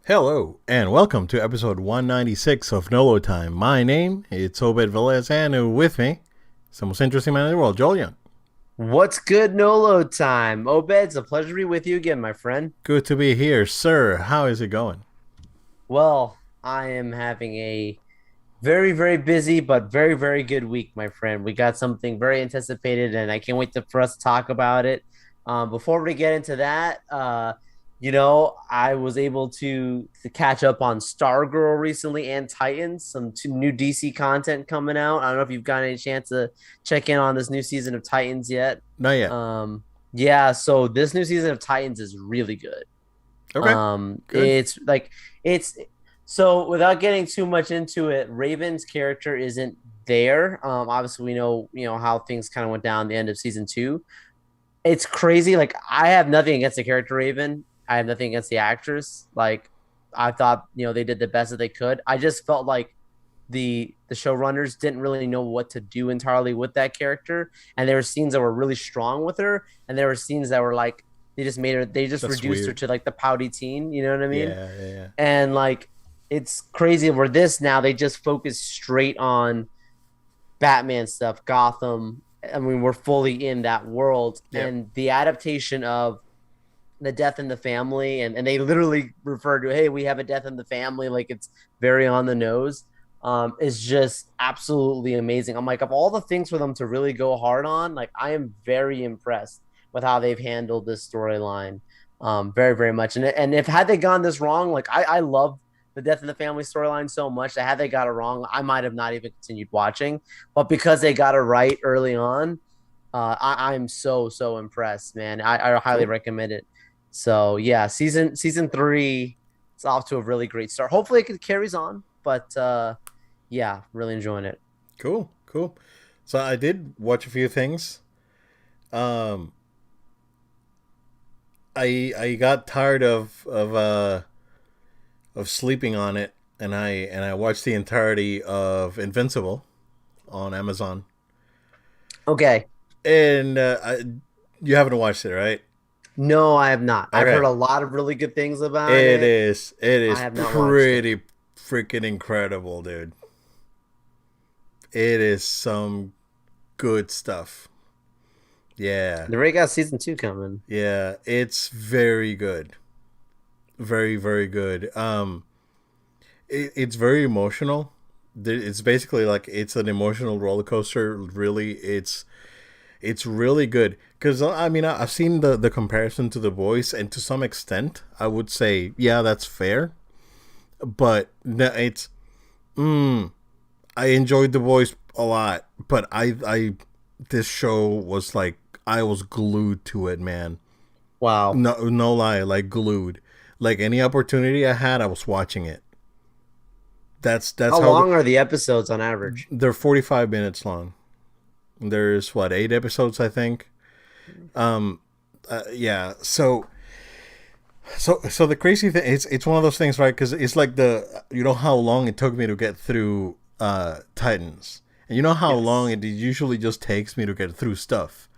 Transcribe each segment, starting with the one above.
Hello, and welcome to episode 196 of Nolo Time. My name is Obed Velez, and with me is the most interesting man in the world, Joel Young. What's good, Nolo time? Obed, it's a pleasure to be with you again, my friend. Good to be here, sir. How is it going? Well, I am having a very, very busy but very, very good week, my friend. We got something very anticipated, and I can't wait for us to talk about it. Before we get into that, I was able to catch up on Stargirl recently and Titans, some new DC content coming out. I don't know if you've got any chance to check in on this new season of Titans yet. Not yet. Yeah, so this new season of Titans is really good. Okay, Um, good. it's like it's so without getting too much into it, Raven's character isn't there. Obviously we know how things kind of went down at the end of season two. It's crazy. Like I have nothing against the character Raven. I have nothing against the actress. Like I thought, they did the best that they could. I just felt like the showrunners didn't really know what to do entirely with that character, and there were scenes that were really strong with her, and there were scenes that were like they just That's reduced her weird. to like the pouty teen, you know what I mean? Yeah, yeah, yeah. And like it's crazy where this now they just focus straight on Batman stuff, Gotham. I mean, we're fully in that world, Yep. and the adaptation of the death in the family, and they literally refer to, hey, we have a death in the family, like it's very on the nose. Is just absolutely amazing. I'm like, of all the things for them to really go hard on, like I am very impressed with how they've handled this storyline. Very, very much. And if had they gone this wrong, like I love the death in the family storyline so much that had they got it wrong, I might have not even continued watching. But because they got it right early on, I'm so impressed, man. I highly Cool. recommend it. So yeah, season three, it's off to a really great start. Hopefully it carries on, but yeah, really enjoying it. Cool. Cool. So I did watch a few things. Um, I got tired of sleeping on it, and I watched the entirety of Invincible on Amazon. Okay. And you haven't watched it, right? No, I have not. I've heard Okay. a lot of really good things about It it. is. It I is have not watched it. pretty freaking incredible, dude. It is some good stuff. Yeah. They already got season two coming. Yeah. It's very good. Very, very good. It's very emotional. It's basically like it's an emotional roller coaster. Really, it's really good because I mean I've seen the comparison to The Boys, and to some extent I would say yeah, that's fair. But no, it's I enjoyed The Boys a lot, but I this show was like I was glued to it, man. Wow. No, no lie, like glued. Like any opportunity I had, I was watching it. That's How how long are the episodes on average? they're 45 minutes long. There's what 8 episodes, I think. Yeah. So the crazy thing, it's one of those things, right? Because it's like you know how long it took me to get through Titans, and you know how long Yes. it usually just takes me to get through stuff.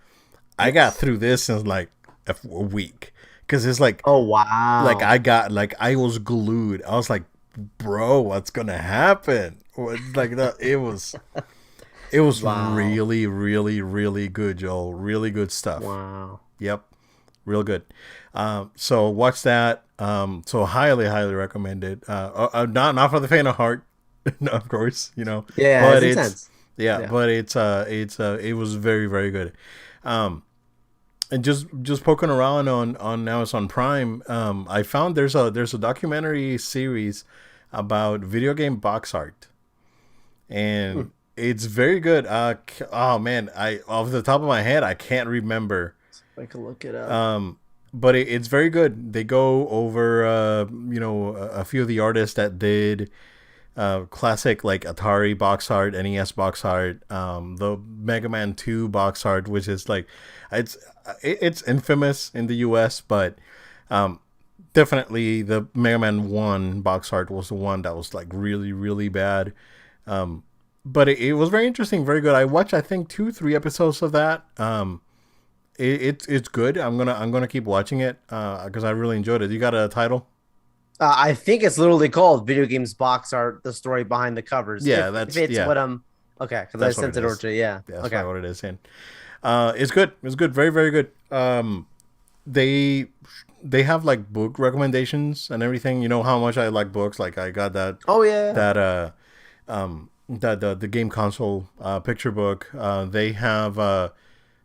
I got Yes. through this in like a week because it's Oh like wow. I got like I was glued. I was like, bro, what's gonna happen? Like that. It was Wow. really, really, really good, Joel. Really good stuff. Wow. Yep, real good. So watch that. So highly, highly recommended. Not for the faint of heart, no, of course, Yeah, but it's it's intense. yeah, Yeah. but it was very, very good. Um, and just poking around on Amazon Prime, I found there's a documentary series about video game box art, Hmm. and it's very good. Oh man, I off the top of my head I can't remember, I can look it up. but it's very good. They go over a few of the artists that did classic like Atari box art, NES box art, the Mega Man 2 box art, which is like it's it's infamous in the US, but definitely the Mega Man 1 box art was the one that was like really, really bad. But it was very interesting, very good. I watched I think 2, 3 episodes of that. It's good. I'm gonna keep watching it because I really enjoyed it. You got a title? I think it's literally called Video Games Box Art: The Story Behind the Covers. Yeah, If it's what I'm okay, because I that's what sent it it over is. to you. Yeah. Yeah, that's Okay. probably what it is. And it's good. It's good. Very very good. They they have like book recommendations and everything. You know how much I like books. Like I got Oh yeah. that the game console picture book. They have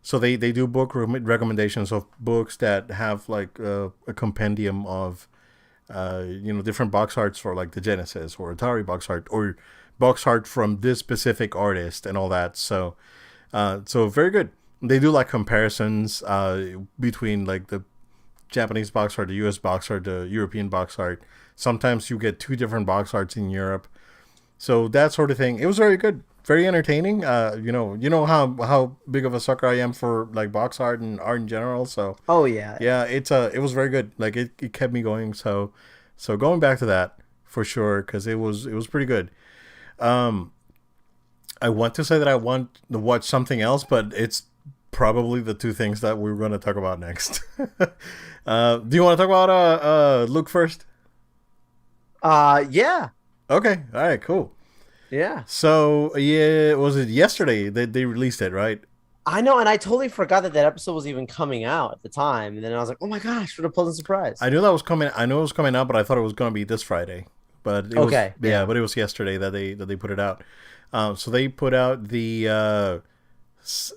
so they do book recommendations of books that have like a compendium of different box arts for like the Genesis or Atari box art or box art from this specific artist and all that. So so very good. They do like comparisons between like the Japanese box art, the US box art, the European box art. Sometimes you get two different box arts in Europe. So that sort of thing. It was very good, very entertaining. You know how big of a sucker I am for like box art and art in general. So Oh yeah. yeah, it was very good. Like it kept me going. So going back to that for sure because it was pretty good. Um, I want to say that I want to watch something else, but it's probably the two things that we're going to talk about next. Do you want to talk about Luke first? Yeah. Okay, all right, cool. Yeah. So yeah, was it yesterday that they released it, right? I know, and I totally forgot that that episode was even coming out at the time. And then I was like, "Oh my gosh, what a pleasant surprise!" I knew that was coming. I knew it was coming out, but I thought it was going to be this Friday. But it was Okay, yeah, yeah, but it was yesterday that they put it out. So they put out the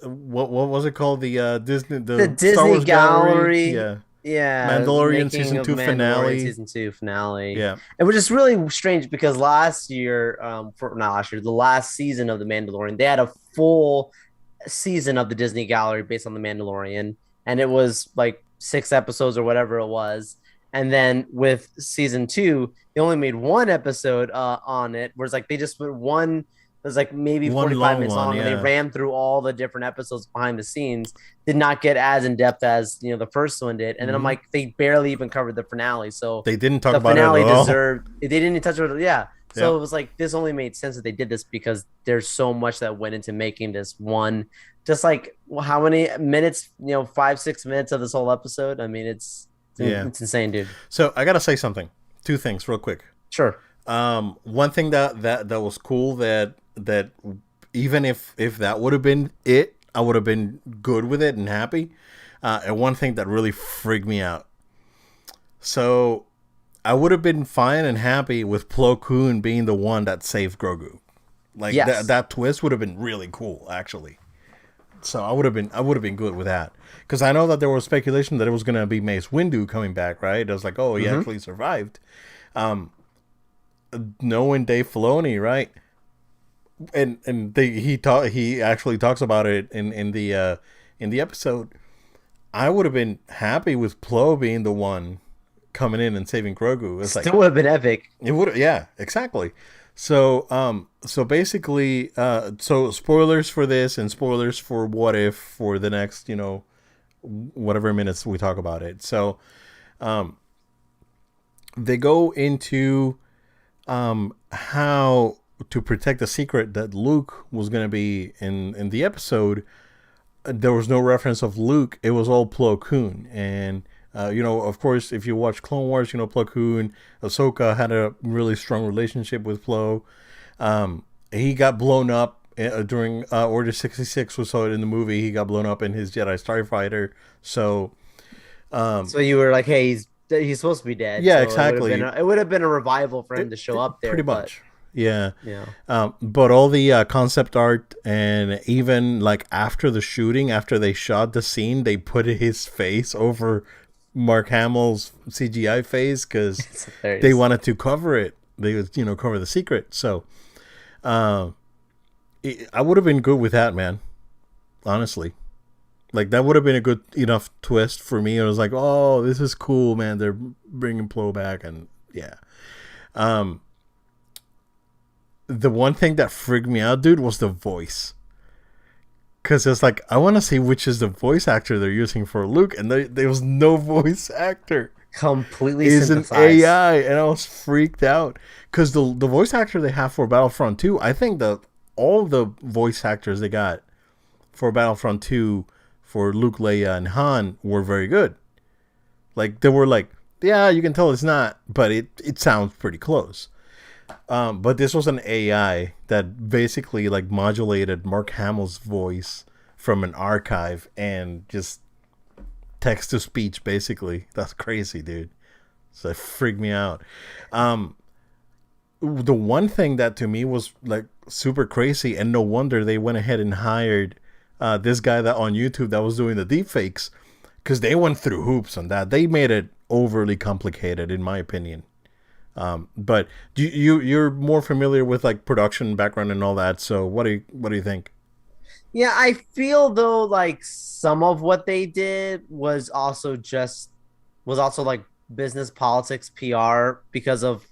what was it called? The Disney the the Star Disney Wars Gallery. Gallery, Yeah, yeah, Mandalorian making season of two Mandalorian finale. season two finale. Yeah, It was just really strange because last year, for not last year, the last season of the Mandalorian, they had a full season of the Disney Gallery based on the Mandalorian, and it was like 6 episodes or whatever it was. And then with season two, they only made one episode on it, where it's like they just put one. It was like maybe one 45 long minutes one. long, and they Yeah. ran through all the different episodes behind the scenes. Did not get as in depth as the first one did. And then I'm Hmm. like, they barely even covered the finale. So They didn't talk the about it at finale all. deserved. They didn't even touch it. Yeah. Yeah. So it was like this only made sense that they did this because there's so much that went into making this one. Just like how many minutes? 5-6 minutes of this whole episode. I mean, Yeah. it's insane, dude. So I gotta say something. Two things, real quick. Sure. One thing that was cool that even if that would have been it, I would have been good with it and happy. And one thing that really freaked me out. So I would have been fine and happy with Plo Koon being the one that saved Grogu. Like Yes. that twist would have been really cool, actually. So I would have been good with that because I know that there was speculation that it was gonna be Mace Windu coming back, right? I was like, oh, he Mm-hmm. actually survived. Knowing Dave Filoni, right? And he actually talks about it in the episode. I would have been happy with Plo being the one coming in and saving Grogu. It's like Still would have been epic. it would, yeah, exactly. So basically, so spoilers for this and spoilers for What If for the next, whatever minutes we talk about it. So, they go into how to protect the secret that Luke was going to be in the episode. There was no reference of Luke. It was all Plo Koon. And, of course, if you watch Clone Wars, Plo Koon, Ahsoka had a really strong relationship with Plo. He got blown up during Order 66. We saw it in the movie. He got blown up in his Jedi Starfighter. So, So you were like, hey, he's supposed to be dead. yeah, So exactly. It would have been a revival for him to show up there. Pretty But much. Yeah. yeah. But all the concept art and even like after the shooting, after they shot the scene, they put his face over Mark Hamill's CGI face because It's hilarious. they wanted to cover it. They would, cover the secret. So I would have been good with that, man. Honestly. Like that would have been a good enough twist for me. It was like, oh, this is cool, man. They're bringing Plo back, and yeah. The one thing that freaked me out, dude, was the voice. Because it's like, I want to see which is the voice actor they're using for Luke, and there was no voice actor. Completely It's an synthesized. AI, and I was freaked out. Because the voice actor they have for Battlefront 2, I think that all the voice actors they got for Battlefront 2 for Luke, Leia, and Han were very good. Like, they were like Yeah, you can tell it's not, but it sounds pretty close. But this was an AI that basically like modulated Mark Hamill's voice from an archive and just text to speech basically. That's crazy, dude. So it freaked me out. Um, the one thing that to me was like super crazy, and no wonder they went ahead and hired this guy that on YouTube that was doing the deepfakes, because they went through hoops on that. They made it overly complicated, in my opinion. But you're more familiar with like production background and all that. So what do you think? Yeah, I feel though like some of what they did was also like business politics PR because of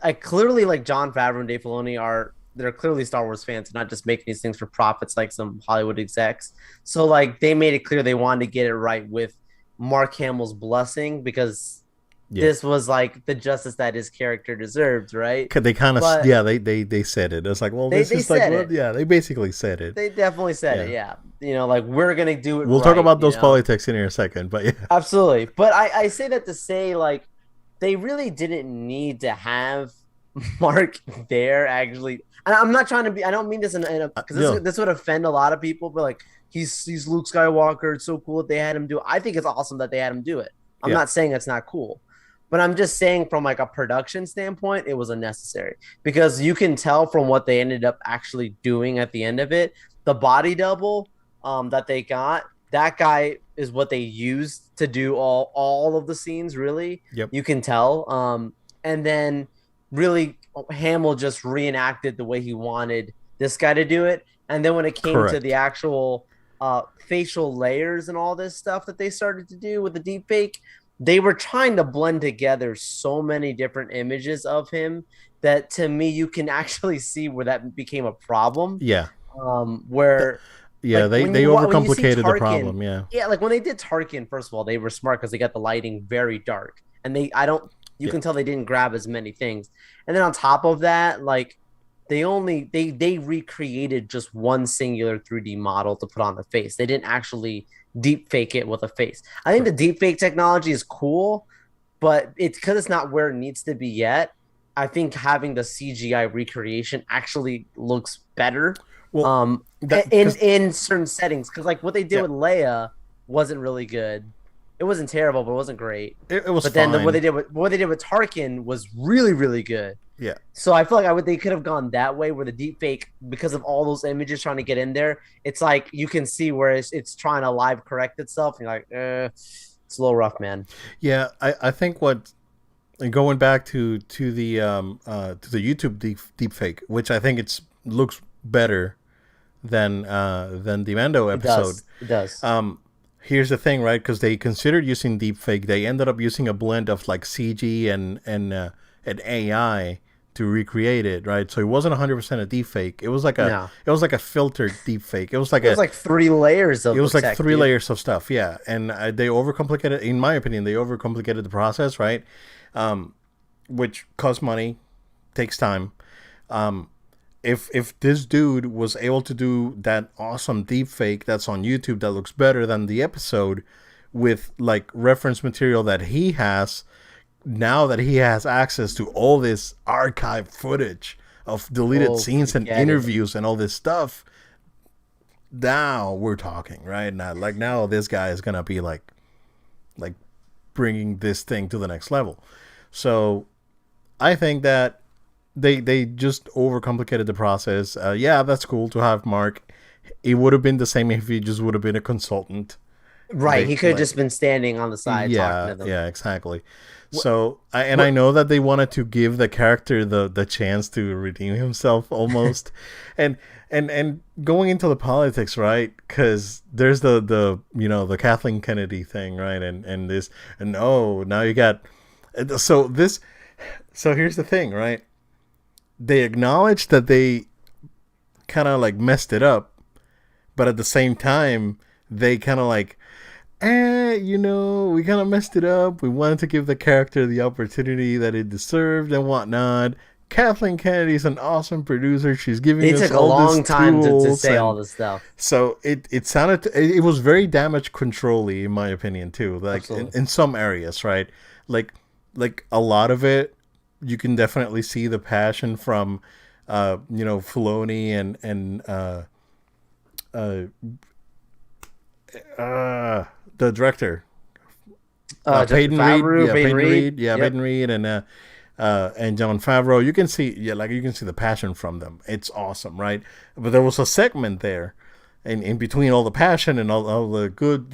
I clearly like John Favreau and Dave Filoni are they're clearly Star Wars fans, not just making these things for profits like some Hollywood execs. So like they made it clear they wanted to get it right with Mark Hamill's blessing because Yeah, this was like the justice that his character deserved, right? they kind of But yeah they said it. It's like, well, this they is like said what? it. Yeah, they basically said it. They definitely said it, Yeah, yeah. You know, like we're gonna do it we'll talk right, about you those know. politics in here in a second. But yeah, Absolutely. But I say that to say like they really didn't need to have Mark there actually. And I'm not trying to be I don't mean this in a because no, this would offend a lot of people, but like he's Luke Skywalker. It's so cool that they had him do it. I think it's awesome that they had him do it. I'm yeah, not saying it's not cool. But I'm just saying from like a production standpoint, it was unnecessary because you can tell from what they ended up actually doing at the end of it, the body double that they got, that guy is what they used to do all of the scenes. Really, yep, you can tell. And then really Hamill just reenacted the way he wanted this guy to do it. And then when it came to the correct. actual facial layers and all this stuff that they started to do with the deep fake, they were trying to blend together so many different images of him that to me you can actually see where that became a problem. Yeah, Where yeah, like they when you see overcomplicated the Tarkin, problem. Yeah, yeah, like when they did Tarkin, first of all, they were smart because they got the lighting very dark, and they I don't you yeah, can tell they didn't grab as many things, and then on top of that, like they recreated just one singular 3D model to put on the face. They didn't actually deep fake it with a face. I think the correct. deep fake technology is cool, but it's because it's not where it needs to be yet. I think having the CGI recreation actually looks better Well, um that because in certain settings because like what they did yeah, with Leia wasn't really good. It wasn't terrible, but it wasn't great. it was But then fine. what they did with Tarkin was really really good. Yeah, So I feel like they could have gone that way where the deep fake because of all those images trying to get in there. It's like you can see where it's trying to live correct itself. And you're like, it's a little rough, man. yeah. I think what and going back to the YouTube deep fake, which I think it's looks better than the Mando It episode. does. It does. Um, Here's the thing, right? Because they considered using deepfake, they ended up using a blend of like CG and AI to recreate it, right? So it wasn't 100% a deepfake. No, It was like a filtered deepfake. it was like three layers It of the was like tech, three dude. layers of stuff, yeah. And they overcomplicated. In my opinion, they overcomplicated the process, right? Which costs money, takes time. If this dude was able to do that awesome deep fake that's on YouTube that looks better than the episode with like reference material that he has, now that he has access to all this archive footage of deleted Oh, scenes and forget it. interviews and all this stuff, now we're talking, right? Now, like now this guy is gonna be like bringing this thing to the next level. So I think that they just overcomplicated the process. Yeah, that's cool to have Mark. It would have been the same if he just would have been a consultant. Right. They He could have like just been standing on the side talking yeah, to them. yeah, exactly. What, So I what, know that they wanted to give the character the chance to redeem himself almost, and and going into the politics, right? Because there's the the Kathleen Kennedy thing, right? And this and oh now you got so this so here's the thing, right? They acknowledge that they kind of like messed it up, but at the same time they kind of like we kind of messed it up. We wanted to give the character the opportunity that it deserved and whatnot. Kathleen Kennedy's an awesome producer. She's giving they us took a all these long time to tools, say all and this stuff. so it sounded it was very damage controlly in my opinion too. Like Absolutely. in some areas, right? like a lot of it, you can definitely see the passion from, Filoni uh, the director, Justin Peyton Reed, Favreau, Peyton Reed. Yep. Peyton Reed, and John Favreau. You can see, you can see the passion from them. It's awesome, right? But there was a segment there, and in between all the passion and all the good,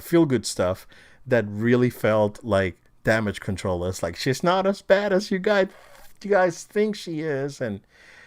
feel good stuff, that really felt like Damage Control. It's like, she's not as bad as you guys think she is, and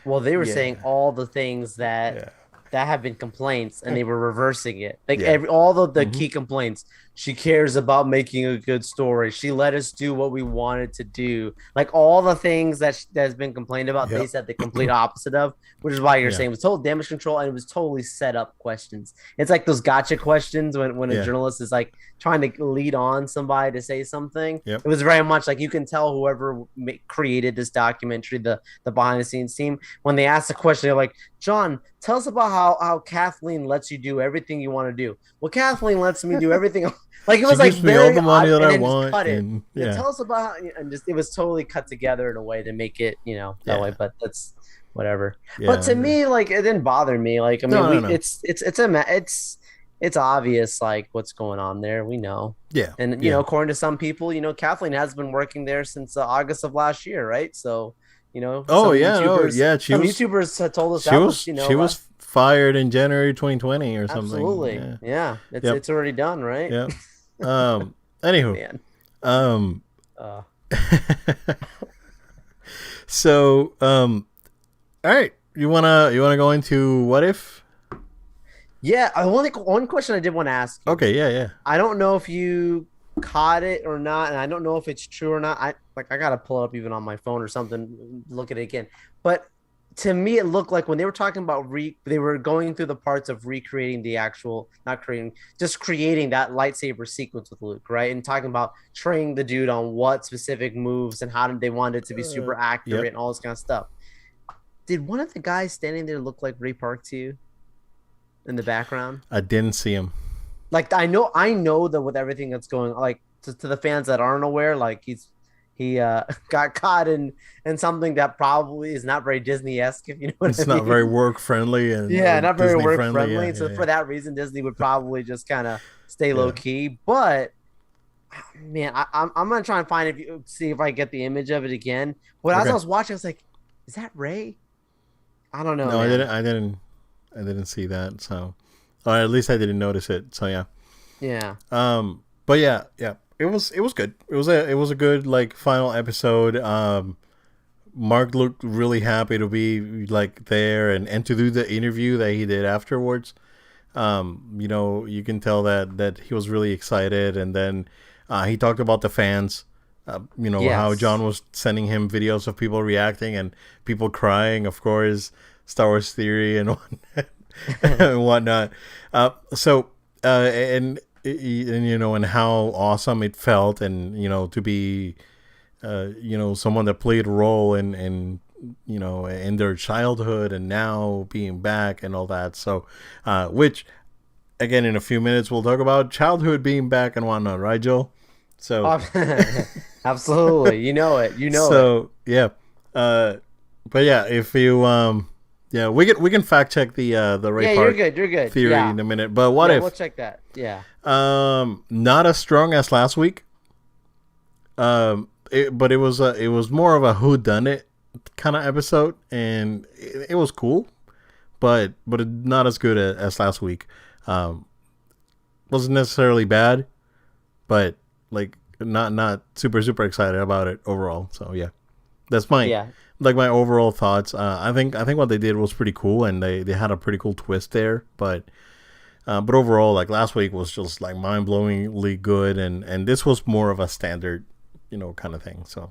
Well, they were saying yeah, all the things yeah, that have been complaints, and they were reversing it. Like yeah. all the Hmm. key complaints. She cares about making a good story. She let us do what we wanted to do. Like all the things that has been complained about, they Yep. said the complete opposite of, which is why you're Yeah. saying it was total damage control, and it was totally set up questions. It's like those gotcha questions when a Yeah. journalist is like trying to lead on somebody to say something. Yep. It was very much like, you can tell whoever created this documentary, the behind the scenes team, when they ask the question, they're like, John, tell us about how Kathleen lets you do everything you want to do. Well, Kathleen lets me do everything. Like it She was like gives me all very the money odd, that and I then just want, cut it. and Yeah, yeah, tell us about how, and just it was totally cut together in a way to make it, that way. yeah, But that's whatever. But to yeah. me, like it didn't bother me. Like I mean, No, no, no. it's obvious like what's going on there. We know. Yeah, And yeah. according to some people, Kathleen has been working there since August of last year, right? So, Oh yeah, no, yeah. some YouTubers had told us She that was, was she was fired in January 2020 or something. absolutely, Yeah. yeah. It's Yep. it's already done, right? Yep. Anywho. Man, Um. uh, So. All right. You wanna go into what if? yeah. One question I did want to ask you. Okay. Yeah. Yeah. I don't know if you caught it or not, and I don't know if it's true or not. I gotta pull it up even on my phone or something, look at it again. But to me, it looked like when they were talking about they were going through the parts of recreating the actual, not creating, just creating that lightsaber sequence with Luke, right? And talking about training the dude on what specific moves and how did they want it to be super accurate Yep. and all this kind of stuff. Did one of the guys standing there look like Ray Park to you in the background? I didn't see him. Like I know that with everything that's going, like to the fans that aren't aware, like he got caught in something that probably is not very Disney-esque, if you know what It's I not very mean. work friendly and Yeah, or not very Disney work friendly. Yeah. friendly. Yeah. So Yeah. for that reason, Disney would probably just kind of stay low Yeah. key. But man, I'm gonna try and find, if you see if I get the image of it again. But as I Okay. was watching, I was like, is that Ray? I don't know, No, I man. didn't. I didn't see that. So, or at least I didn't notice it. So yeah. Yeah. But yeah, yeah. It was good. It was a good like final episode. Mark looked really happy to be like there and to do the interview that he did afterwards. You can tell that he was really excited, and then he talked about the fans. How Yes. John was sending him videos of people reacting and people crying, of course, Star Wars theory and whatnot. and whatnot. So and how awesome it felt, and to be someone that played a role in their childhood and now being back and all that. So, which again in a few minutes we'll talk about childhood being back and whatnot, right, Joel? So, Absolutely. You know it. You know it. so yeah, but yeah, if you yeah, we can fact check the Ray Yeah, you're Park good. You're good. theory Yeah. in a minute. But what Yeah, if we'll check that. Yeah. not as strong as last week. But it was more of a who done it kind of episode, and it was cool, but not as good as last week. Um, wasn't necessarily bad, but like not super excited about it overall. So yeah, that's my Yeah. like my overall thoughts. I think what they did was pretty cool, and they had a pretty cool twist there. But overall, like last week was just like mind blowingly good, and this was more of a standard, kind of thing. So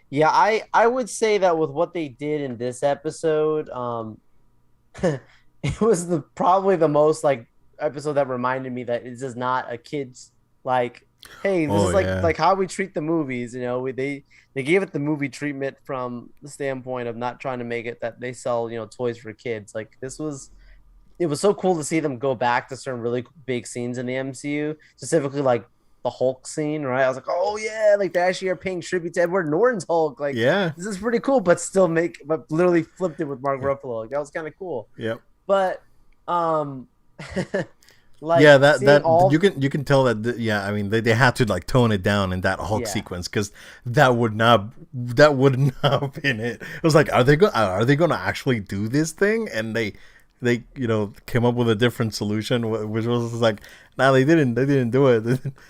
Yeah, I would say that with what they did in this episode, it was probably the most like episode that reminded me that this is not a kid's like, hey, this oh is yeah, like how we treat the movies, they gave it the movie treatment from the standpoint of not trying to make it that they sell, toys for kids. Like it was so cool to see them go back to certain really big scenes in the MCU, specifically like the Hulk scene, right? I was like, oh yeah, like they actually are paying tribute to Edward Norton's Hulk. Like Yeah. this is pretty cool, but but literally flipped it with Mark Ruffalo. Like, that was kind of cool. Yep. But um, Yeah, like that seeing that all, you can tell that yeah, I mean they had to like tone it down in that Hulk yeah, sequence because that would not have been it. It was like are they going to actually do this thing? And they came up with a different solution, which was like, nah, they didn't do it.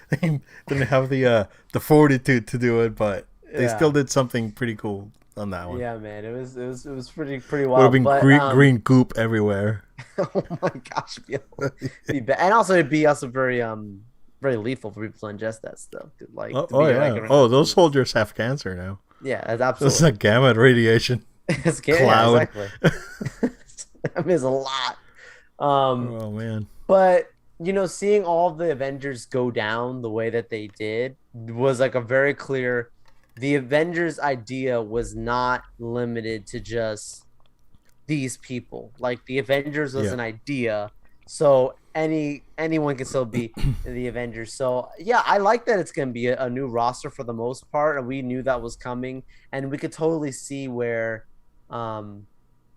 They didn't have the fortitude to do it, but they still yeah, did something pretty cool on that one. yeah, man. It was pretty Would have wild. been But green goop everywhere. oh my gosh, be bad. And also it'd be also very lethal for people to ingest that stuff. Like Oh, to oh be like yeah. Oh, those soldiers have cancer now. yeah, that's It's absolutely. a gamma radiation It's scary. Yeah, cloud. exactly. I mean, it's a lot. Um, Oh man. but seeing all the Avengers go down the way that they did was like a very clear. The Avengers idea was not limited to just these people. Like the Avengers was Yeah. an idea, so anyone can still be the Avengers. So yeah, I like that it's gonna be a new roster for the most part, and we knew that was coming, and we could totally see where, um,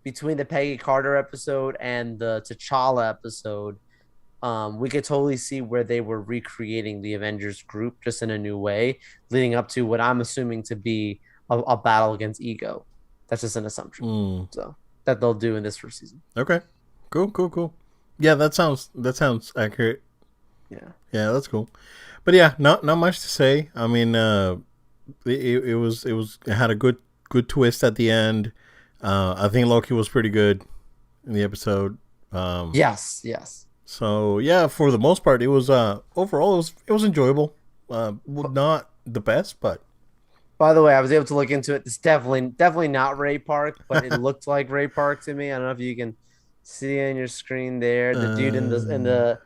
between the Peggy Carter episode and the T'Challa episode, we could totally see where they were recreating the Avengers group just in a new way, leading up to what I'm assuming to be a battle against Ego. That's just an assumption. Mm. So that they'll do in this first season. Okay. Cool. Cool. Cool. Yeah, that sounds accurate. Yeah. Yeah, that's cool. But yeah, not much to say. I mean, it had a good twist at the end. I think Loki was pretty good in the episode. Yes. Yes. So yeah, for the most part, it was overall it was enjoyable. Not the best, but By the way, I was able to look into it. It's definitely not Ray Park, but it looked like Ray Park to me. I don't know if you can see on your screen there the dude in the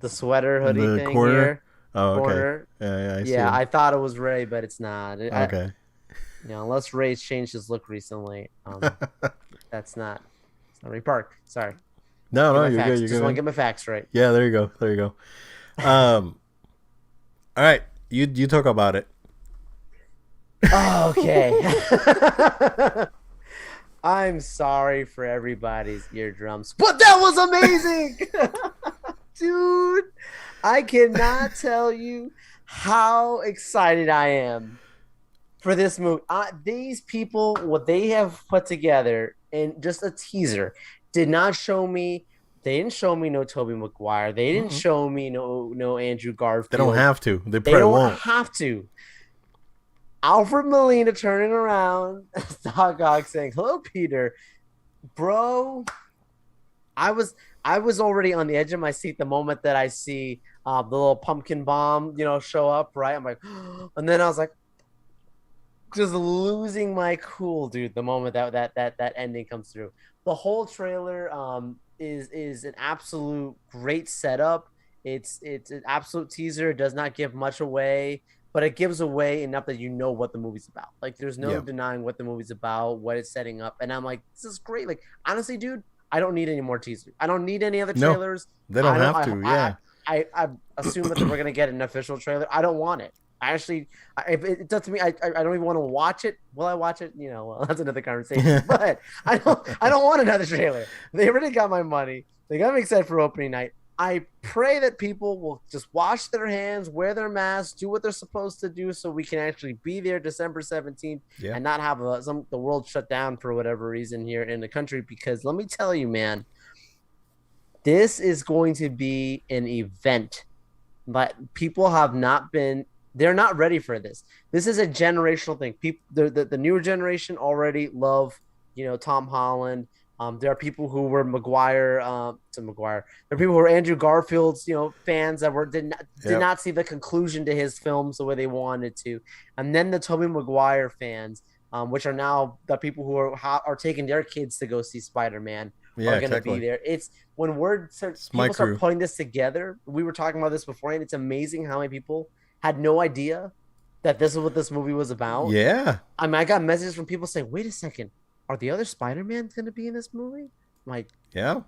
sweater in hoodie the thing corner. here Oh, okay. corner. Yeah, I see Yeah, him. I thought it was Ray, but it's not. Okay. Unless Ray's changed his look recently, that's not. It's not Ray Park. Sorry, No, get no, my you're good. facts. You're Just want to good. get my facts right. Yeah, there you go. There you go. All right. You talk about it. Oh, okay. I'm sorry for everybody's eardrums, but that was amazing, dude. I cannot tell you how excited I am for this movie. These people, what they have put together in just a teaser, did not show me. They didn't show me no Tobey Maguire. They didn't Mm-mm. show me no Andrew They don't Garfield. have to. They They probably don't won't. have to. Alfred Molina turning around, Doc Ock saying, "Hello, Peter, bro." I was I was already on the edge of my seat the moment that I see the little pumpkin bomb, show up. Right, I'm like, and then I was like, just losing my cool, dude. The moment that ending comes through, the whole trailer is an absolute great setup. It's an absolute teaser. It does not give much away, but it gives away enough that you know what the movie's about. Like there's no Yeah. denying what the movie's about, what it's setting up, and I'm like, this is great. Like honestly, dude, I don't need any more teasers. I don't need any other No, trailers. they I don't don't. have to. Yeah. I assume that we're gonna get an official trailer. I don't want it. I actually, if it does to me, I don't even want to watch it. Will I watch it? Well, that's another conversation. But I don't want another trailer. They already got my money. They got me excited for opening night. I pray that people will just wash their hands, wear their masks, do what they're supposed to do, so we can actually be there December 17th Yeah. and not have the world shut down for whatever reason here in the country. Because let me tell you, man, this is going to be an event, but people have not been. They're not ready for this. This is a generational thing. People, the newer generation already love, Tom Holland. There are people who were Maguire, to Maguire. There are people who are Andrew Garfield's, fans that did Yep. not see the conclusion to his films the way they wanted to, and then the Tobey Maguire fans, which are now the people who are taking their kids to go see Spider-Man, Yeah. are going to Exactly. be there. It's when my people start crew. putting this together. We were talking about this before, and it's amazing how many people had no idea that this is what this movie was about. Yeah. I mean, I got messages from people saying, "Wait a second, are the other Spider-Mans going to be in this movie?" I'm like, Yeah.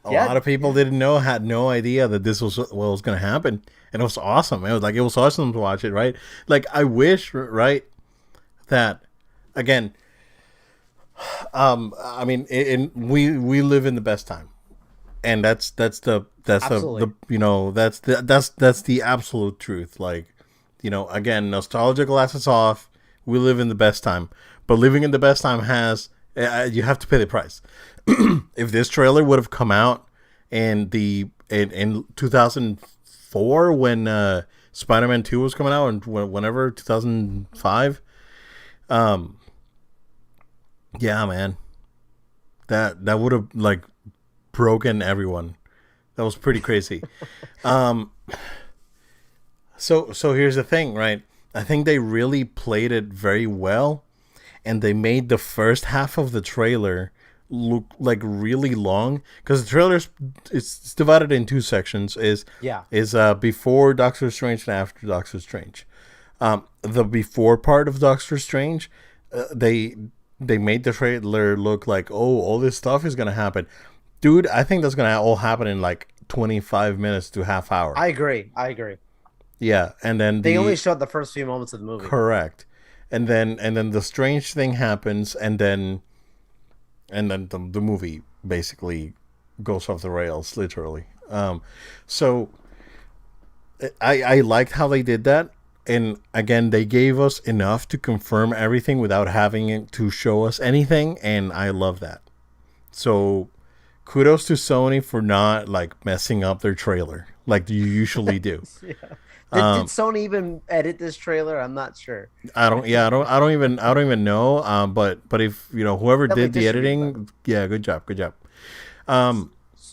A Yeah, lot of people yeah, didn't know, had no idea that this was what was going to happen, and it was awesome. It was awesome to watch it, right? Like I wish, right, that again. I mean, we live in the best time, and that's the absolutely. that's the absolute truth. Like, again, nostalgia glasses off. We live in the best time, but living in the best time has you have to pay the price. If this trailer would have come out in 2004 when Spider-Man 2 was coming out, and whenever 2005, um, yeah, man, that would have like broken everyone. That was pretty crazy. Um, so here's the thing, right? I think they really played it very well, and they made the first half of the trailer look like really long because the trailer's it's divided in two sections. Yeah, Is before Doctor Strange and after Doctor Strange. The before part of Doctor Strange, they made the trailer look like, oh, all this stuff is gonna happen, dude. I think that's gonna all happen in like 25 minutes to half hour. I agree. I agree. Yeah, and then They only the showed the first few moments of the movie. correct, and then the strange thing happens, and then the movie basically goes off the rails, literally. So I liked how they did that. And again, they gave us enough to confirm everything without having it to show us anything, and I love that. So kudos to Sony for not like messing up their trailer like you usually do. Yeah. Did Um, Sony even edit this trailer? I'm not sure. I don't, yeah, I don't even know. But if whoever Definitely did the distribute, but editing, yeah, good job, good job. Um,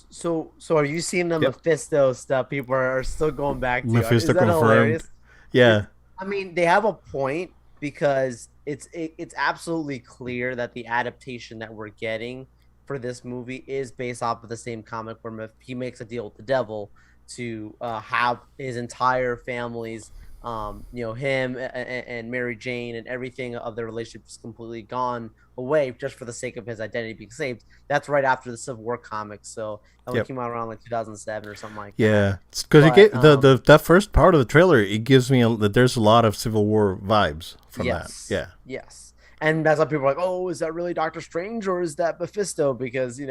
so are you seeing the yep, Mephisto stuff? People are still going back to. Mephisto Is that confirmed. hilarious? Yeah, I mean, they have a point because it's absolutely clear that the adaptation that we're getting for this movie is based off of the same comic where he makes a deal with the devil to have his entire family's him and Mary Jane and everything of their relationship is completely gone away just for the sake of his identity being saved. That's right after the Civil War comics, so that one yep. came out around like 2007 or something like that. Yeah, because you But get the that first part of the trailer. It gives me that there's a lot of Civil War vibes from that. yes, Yeah, yes. And that's why people are like, "Oh, is that really Doctor Strange or is that Mephisto?" Because he's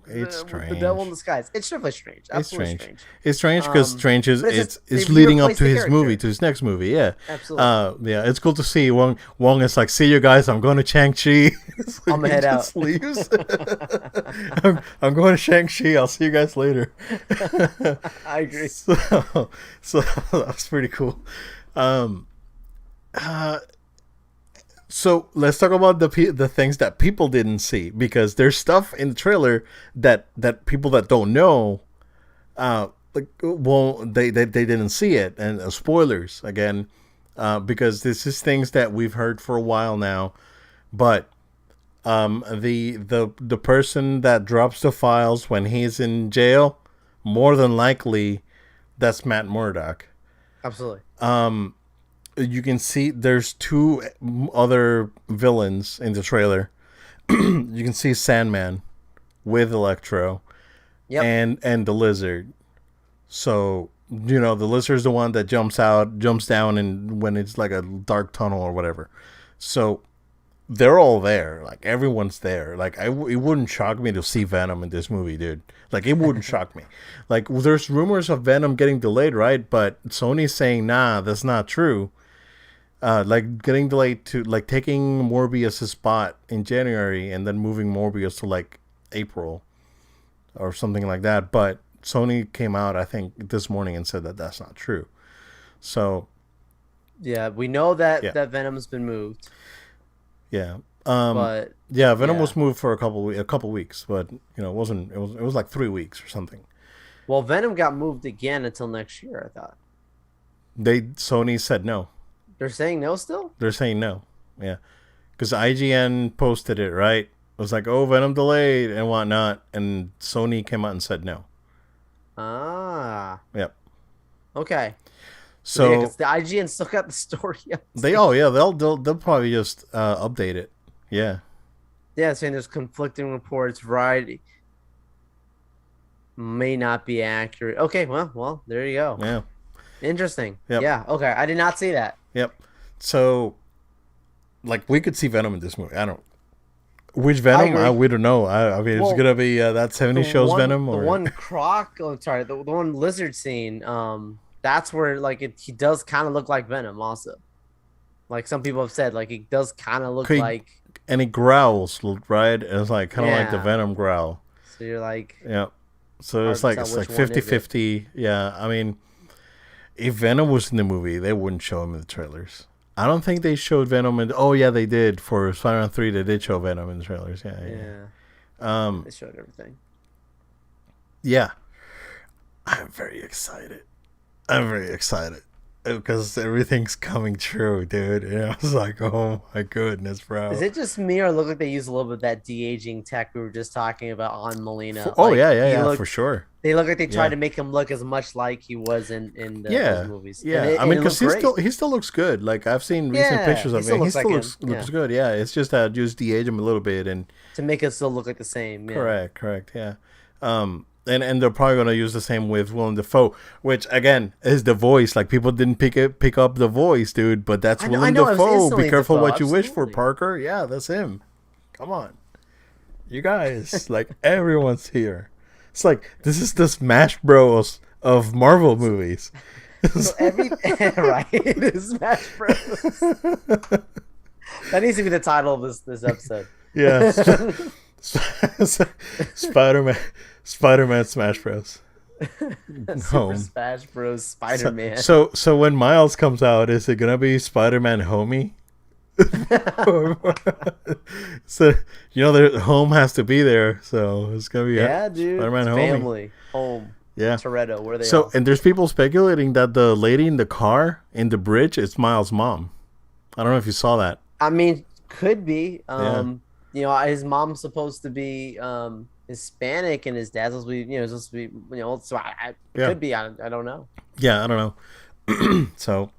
it's the devil in strange. disguise. It's definitely strange, It's absolutely strange. strange. It's strange because Strange is But it's just it's he leading up replaced to the his movie, character. to his next movie. Yeah, Absolutely. yeah. It's cool to see Wong is like, see you guys. I'm going to Shang Chi. It's I'm like gonna he head out. just leaves. I'm going to Shang Chi. I'll see you guys later. I agree. So that's pretty cool. Um, uh, so let's talk about the things that people didn't see, because there's stuff in the trailer that people that don't know, like, well, they didn't see it, and spoilers again, because this is things that we've heard for a while now, but the person that drops the files when he's in jail, more than likely, that's Matt Murdock. Absolutely. You can see there's two other villains in the trailer. You can see Sandman with Electro Yep. and the Lizard. So the Lizard's the one that jumps down, and when it's like a dark tunnel or whatever. So they're all there. Like everyone's there. Like it wouldn't shock me to see Venom in this movie, dude. Like it wouldn't shock me. Like there's rumors of Venom getting delayed, right? But Sony's saying, nah, that's not true. Like getting delayed to like taking Morbius' spot in January and then moving Morbius to like April or something like that. But Sony came out, I think, this morning and said that that's not true. So Yeah, we know that yeah, Venom's been moved, yeah, um, but yeah. Venom yeah. was moved for a couple weeks, but it wasn't. It was like 3 weeks or something. Well, Venom got moved again until next year, I thought. Sony said no. They're saying no still? They're saying no. Yeah, because IGN posted it, right. It was like, oh, Venom delayed and whatnot, and Sony came out and said no. Ah. Yep. Okay. So yeah, So because the IGN still got the story up. oh yeah, they'll probably just update it. Yeah. Yeah, saying there's conflicting reports, variety. may not be accurate. Okay, well, there you go. Yeah. Interesting. Yep. Yeah. Okay, I did not see that. Yep. So, like, we could see Venom in this movie. I don't. Which I Venom? agree. We don't know. I mean, it's Well, gonna be that '70s show's Venom, the or one croc. Oh, sorry, the one lizard scene. That's where like he does kind of look like Venom. Also, like some people have said, like he does kind of look he like. and he growls, right? And it's like kind of like the Yeah. Venom growl. So you're like Yeah. So hard to tell it's like which one is it. 50-50. Yeah. I mean, if Venom was in the movie, they wouldn't show him in the trailers. I don't think they showed Venom in. Oh yeah, they did for Spider-Man 3. They did show Venom in the trailers. Yeah, yeah. Yeah, Um, they showed everything. yeah. I'm very excited. I'm very excited because everything's coming true, dude. And I was like, oh my goodness, Is bro. it just me or look like they use a little bit of that de aging tech we were just talking about on Molina? Oh Like yeah, yeah, he yeah, for looked, sure. they look like they tried Yeah, to make him look as much like he was in those yeah, movies, yeah. I and mean, it because looked great. he still looks good. Like I've seen recent Yeah, pictures he of still him. He looks like still him. looks Yeah, good. Yeah, it's just that just de-age him a little bit, and to make it still look like the same. Yeah, correct, correct, yeah. And they're probably gonna use the same with Willem Dafoe, which again is the voice. Like people didn't pick up the voice, dude, but that's I Willem know. It was Dafoe. Be instantly careful Defoe. what you wish for, Absolutely. Parker. Yeah, that's him. Come on, you guys. Like everyone's here. It's like this Smash Bros of Marvel movies. So every right, Smash Bros. That needs to be the title of this episode. Yeah, Spider Man, Spider Man Smash Bros. Super Home. Smash Bros. Spider Man. So when Miles comes out, is it gonna be Spider Man Homie? So their home has to be there, so it's gonna be Yeah, dude. Spider Man It's Homie. family, home, Yeah. Toretto. Where are they So all? and there's people speculating that the lady in the car in the bridge is Miles' mom. I don't know if you saw that. I mean, could be. Yeah. His mom's supposed to be Hispanic, and his dad's supposed to be, supposed to be, So it Yeah. could be. I don't know. Yeah. I don't know. So,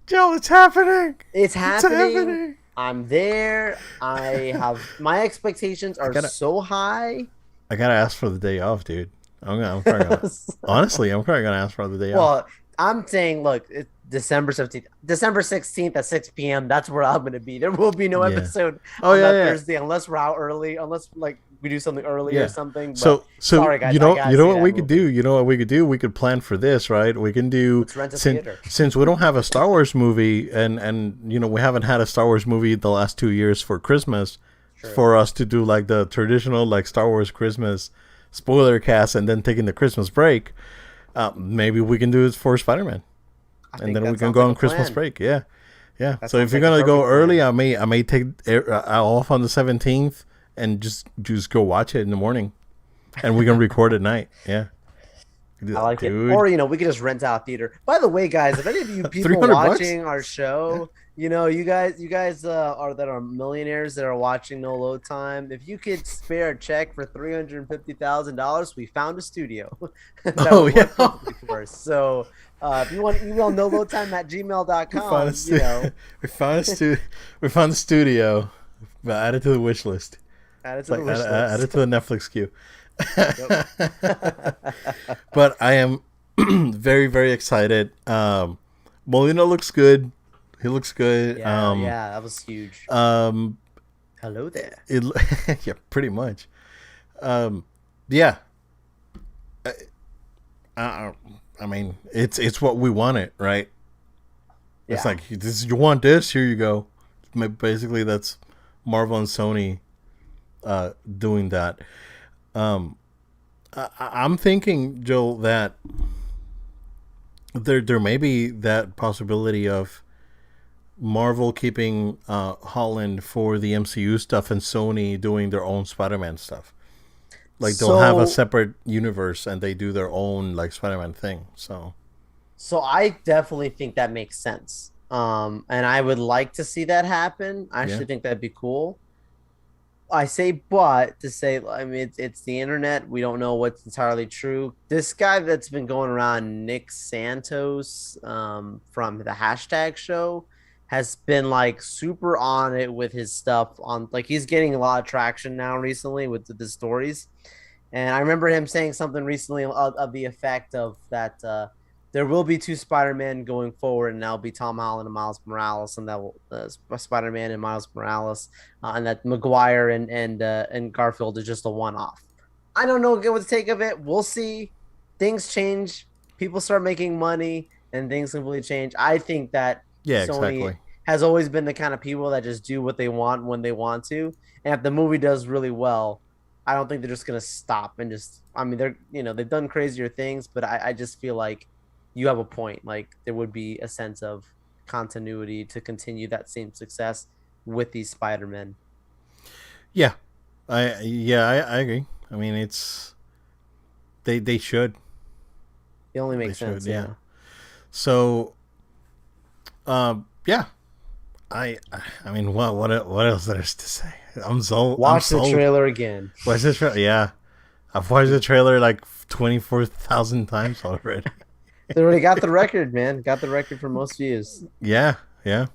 Joe, it's happening. It's It's happening. happening. I'm there. I have my expectations I are gotta so high. I gotta ask for the day off, dude. I'm probably gonna honestly, I'm probably gonna ask for the day off. Well, I'm saying, look, it's December 17th, December 16th at 6 p.m. That's where I'm gonna be. There will be no Yeah. episode Oh on yeah, that yeah. Thursday unless we're out early, unless like we do something early or Yeah. something. But So sorry, guys, I gotta you know see what that we could movie. do? You know what we could do? We could plan for this, right? We can do Let's rent a theater. since we don't have a Star Wars movie and we haven't had a Star Wars movie the last 2 years for Christmas Sure. for us to do like the traditional like Star Wars Christmas spoiler cast and then taking the Christmas break. Maybe we can do it for Spider-Man. I And think then we that can sounds go like on a Christmas plan. break. Yeah. Yeah. That So if sounds you're like a going to go perfect early, plan. I may take off on the 17th and just go watch it in the morning. And we can record at night. Yeah. Do I that, like it. dude. Or we could just rent out a theater. By the way, guys, if any of you people 300 bucks? watching our show, you guys are millionaires that are watching No Load Time. If you could spare a check for $350,000, we found a studio that Oh, would yeah. work perfectly for us. So if you want to email noloadtime at We gmail.com, found a we found the studio. Add it to the wish list. add it to Like the wish add it list. to the Netflix queue. Yep. But I am very very excited. Molina looks good. He looks good. Yeah, that was huge. Um, Hello there. it yeah, pretty much. Yeah. I, I mean, it's what we wanted, right? It's Yeah. like this. You want this? Here you go. Basically, that's Marvel and Sony doing that. I'm thinking, Joel, that there may be that possibility of Marvel keeping Holland for the MCU stuff and Sony doing their own Spider-Man stuff. Like they'll have a So separate universe and they do their own like Spider-Man thing. So So I definitely think that makes sense. And I would like to see that happen. I yeah, actually think that'd be cool. I say, but to say, I mean, it's the internet. We don't know what's entirely true. This guy that's been going around, Nick Santos, from the hashtag show, has been like super on it with his stuff on, like he's getting a lot of traction now recently with the stories. And I remember him saying something recently of the effect of that there will be two Spider-Man going forward, and that'll be Tom Holland and Miles Morales, and that will Spider-Man and Miles Morales, and that Maguire and Garfield is just a one-off. I don't know what to take of it. We'll see. Things change. People start making money, and things completely change. I think that Yeah, Sony exactly. has always been the kind of people that just do what they want when they want to. And if the movie does really well, I don't think they're just gonna stop and just. I mean, they've done crazier things, but I just feel like you have a point. Like there would be a sense of continuity to continue that same success with these Spider-Men. Yeah, I agree. I mean, it's they should It only they makes should sense, yeah. yeah. So yeah, I I mean, what else there's to say? I'm Watch the sold. trailer again. What's this? Yeah, I've watched the trailer like 24,000 times already. They already got the record, man. Got the record for most views. Yeah, yeah,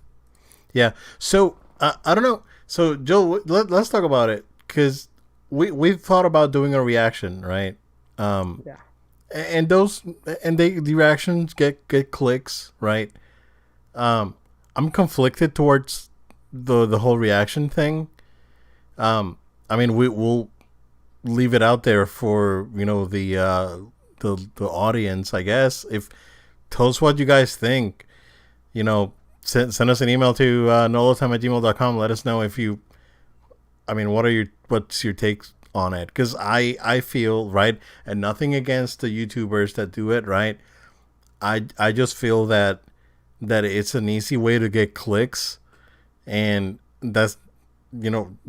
yeah. So I don't know. So Joe, let's talk about it because we've thought about doing a reaction, right? Um, Yeah. and those and the reactions get clicks, right? Um, I'm conflicted towards the whole reaction thing. I mean, we'll leave it out there for the audience, I guess. If tell us what you guys think. Send us an email to nolotime@gmail.com. Let us know if you. I mean, what's your take on it? Because I feel right, and nothing against the YouTubers that do it, right? I just feel that it's an easy way to get clicks, and that's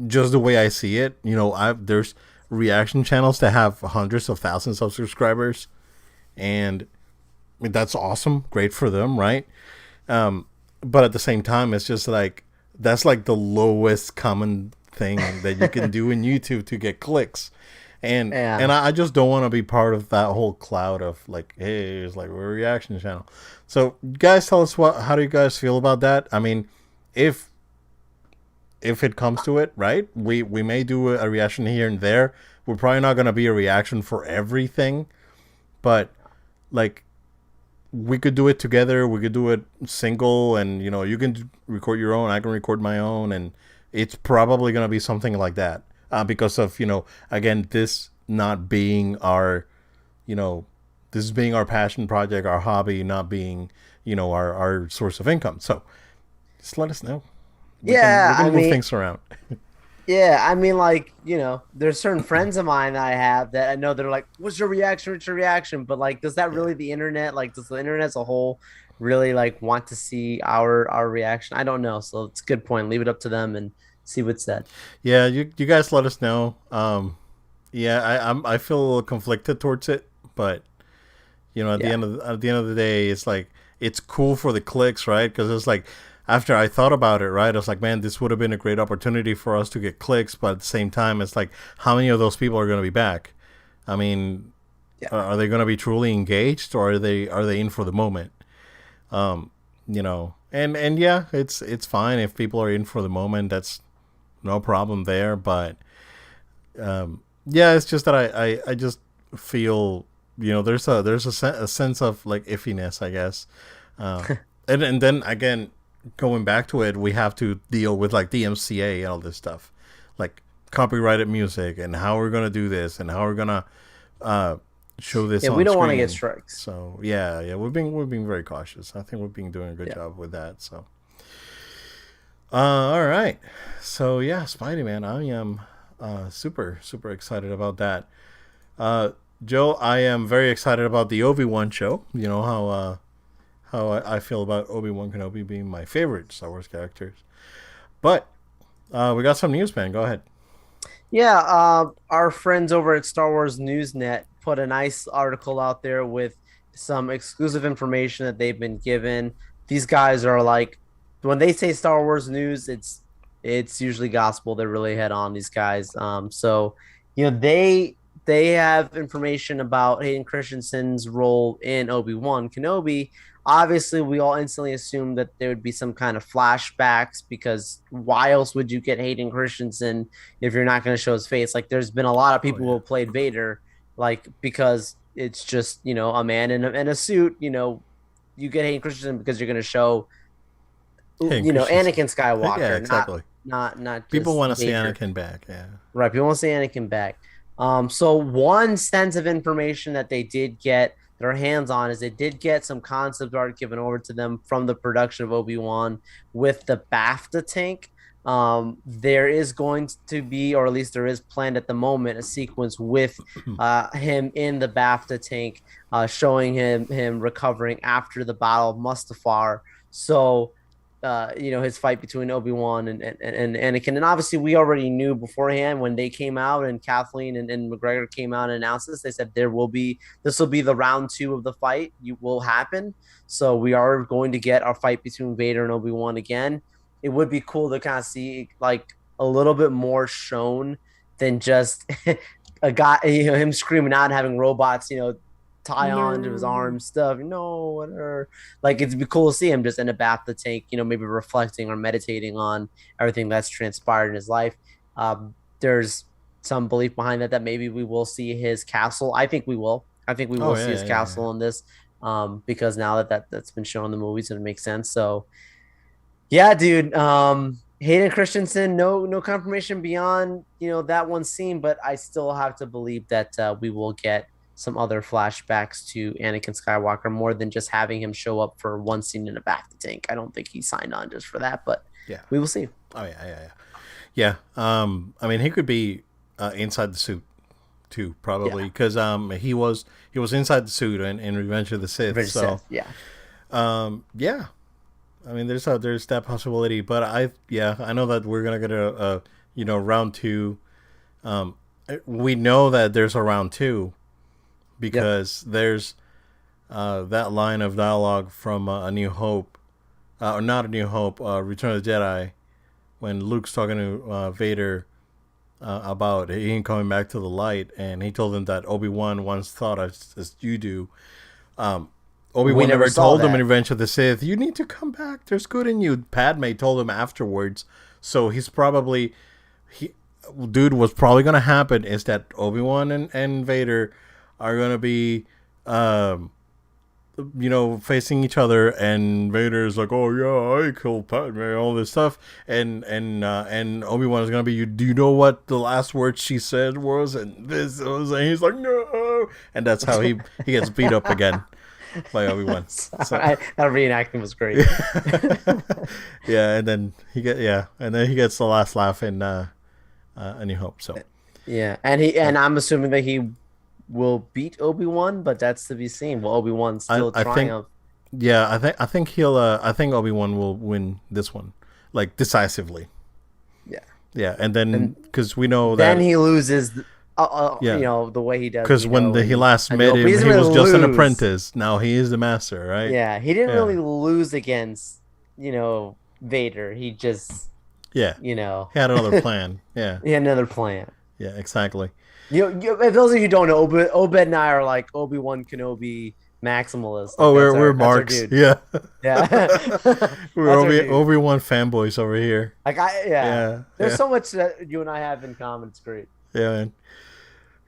just the way I see it. There's reaction channels that have hundreds of thousands of subscribers, and that's awesome, great for them, right? But at the same time, it's just like that's like the lowest common thing that you can do in YouTube to get clicks. And Yeah. I just don't want to be part of that whole cloud of like, hey, it's like we're a reaction channel. So guys, tell us how do you guys feel about that? I mean, if it comes to it, right? We may do a reaction here and there. We're probably not gonna be a reaction for everything, but like we could do it together. We could do it single, and you can record your own. I can record my own, and it's probably gonna be something like that because of again this not being our you know this being our passion project, our hobby, not being our source of income. So just let us know. We Yeah, can I move mean, things around. yeah, I mean, like, there's certain friends of mine that I have that I know they're like, what's your reaction? What's your reaction? But like, does that Yeah. really the internet, like, does the internet as a whole really like want to see our reaction? I don't know. So it's a good point. Leave it up to them and see what's said. Yeah, you guys let us know. Yeah, I feel a little conflicted towards it, but Yeah. at the end of the day, it's like it's cool for the clicks, right? Because it's like after I thought about it, right, I was like, man, this would have been a great opportunity for us to get clicks, but at the same time, it's like how many of those people are going to be back? I mean, Yeah. are they going to be truly engaged, or are they in for the moment? And yeah, it's fine if people are in for the moment. That's no problem there, but yeah, it's just that I just feel there's a sense of like iffiness, I guess. And then again, going back to it, we have to deal with like the MCA and all this stuff, like copyrighted music and how we're gonna do this and how we're gonna uh, show this Yeah, we on don't want to get screen. strikes. So yeah, we're being very cautious. I think we've been doing a good Yeah. job with that. So all right. So yeah, Spidey Man, I am super super excited about that. Uh, Joe, I am very excited about the Obi-Wan show. You know how I feel about Obi-Wan Kenobi being my favorite Star Wars characters. But we got some news, man. Go ahead. Yeah, our friends over at Star Wars Newsnet put a nice article out there with some exclusive information that they've been given. These guys are like, when they say Star Wars news, it's usually gospel. They're really head on these guys. So they they have information about Hayden Christensen's role in Obi-Wan Kenobi. Obviously, we all instantly assumed that there would be some kind of flashbacks because why else would you get Hayden Christensen if you're not going to show his face? Like, there's been a lot of people who have played Vader, like, because it's just, a man in a suit, you get Hayden Christensen because you're going to show, Anakin Skywalker. Yeah, exactly. Not people want to see Vader. Anakin back. Yeah. Right. People want to see Anakin back. So one sense of information that they did get their hands on is they did get some concept art given over to them from the production of Obi-Wan with the BAFTA tank. There is going to be, or at least there is planned at the moment, a sequence with him in the BAFTA tank, showing him recovering after the Battle of Mustafar. So his fight between Obi-Wan and Anakin. And obviously we already knew beforehand when they came out and Kathleen and McGregor came out and announced this, they said this will be the round 2 of the fight. You will happen. So we are going to get our fight between Vader and Obi-Wan again. It would be cool to kind of see like a little bit more shown than just a guy, him screaming out and having robots, tie on to his arm stuff, whatever. Like it'd be cool to see him just in a BAFTA tank, maybe reflecting or meditating on everything that's transpired in his life. There's some belief behind that maybe we will see his castle. I think we will. See his castle in this, because now that's been shown in the movies, and it makes sense. So, yeah, dude. Hayden Christensen, no confirmation beyond that one scene, but I still have to believe that we will get some other flashbacks to Anakin Skywalker more than just having him show up for one scene in a BAFTA tank. I don't think he signed on just for that, but we will see. Oh yeah. I mean, he could be inside the suit too, probably, because he was inside the suit in Revenge of the Sith. Yeah. Yeah. I mean, there's that possibility, but I know that we're gonna get a round 2. We know that there's a round 2. Because there's that line of dialogue from A New Hope, or not A New Hope, Return of the Jedi, when Luke's talking to Vader about him coming back to the light, and he told him that Obi-Wan once thought as you do. Obi-Wan never told him in Revenge of the Sith, you need to come back, there's good in you. Padme told him afterwards, so he's probably... Dude, what's probably going to happen is that Obi-Wan and Vader are gonna be, facing each other, and Vader's like, "Oh yeah, I killed Padme," all this stuff, and Obi-Wan is gonna be, "Do you know what the last word she said was?" And this was, and he's like, "No," and that's how he gets beat up again by Obi-Wan. So that reenacting was great. and then he gets the last laugh in A New Hope. So and I'm assuming that he will beat Obi-Wan, but that's to be seen. Will Obi-Wan still triumph? I think he'll. I think Obi-Wan will win this one, like decisively. Yeah, and then because we know that then he loses. The way he does. Because when he last met him, he was just an apprentice. Now he is the master, right? Yeah, he didn't really lose against Vader. He just he had another plan. Yeah, he had another plan. Yeah, exactly. If those of you who don't know, Obed and I are like Obi-Wan Kenobi maximalists. Like we're marks. Yeah. We're Obi-Wan fanboys over here. Like there's so much that you and I have in common. It's great. Yeah, man.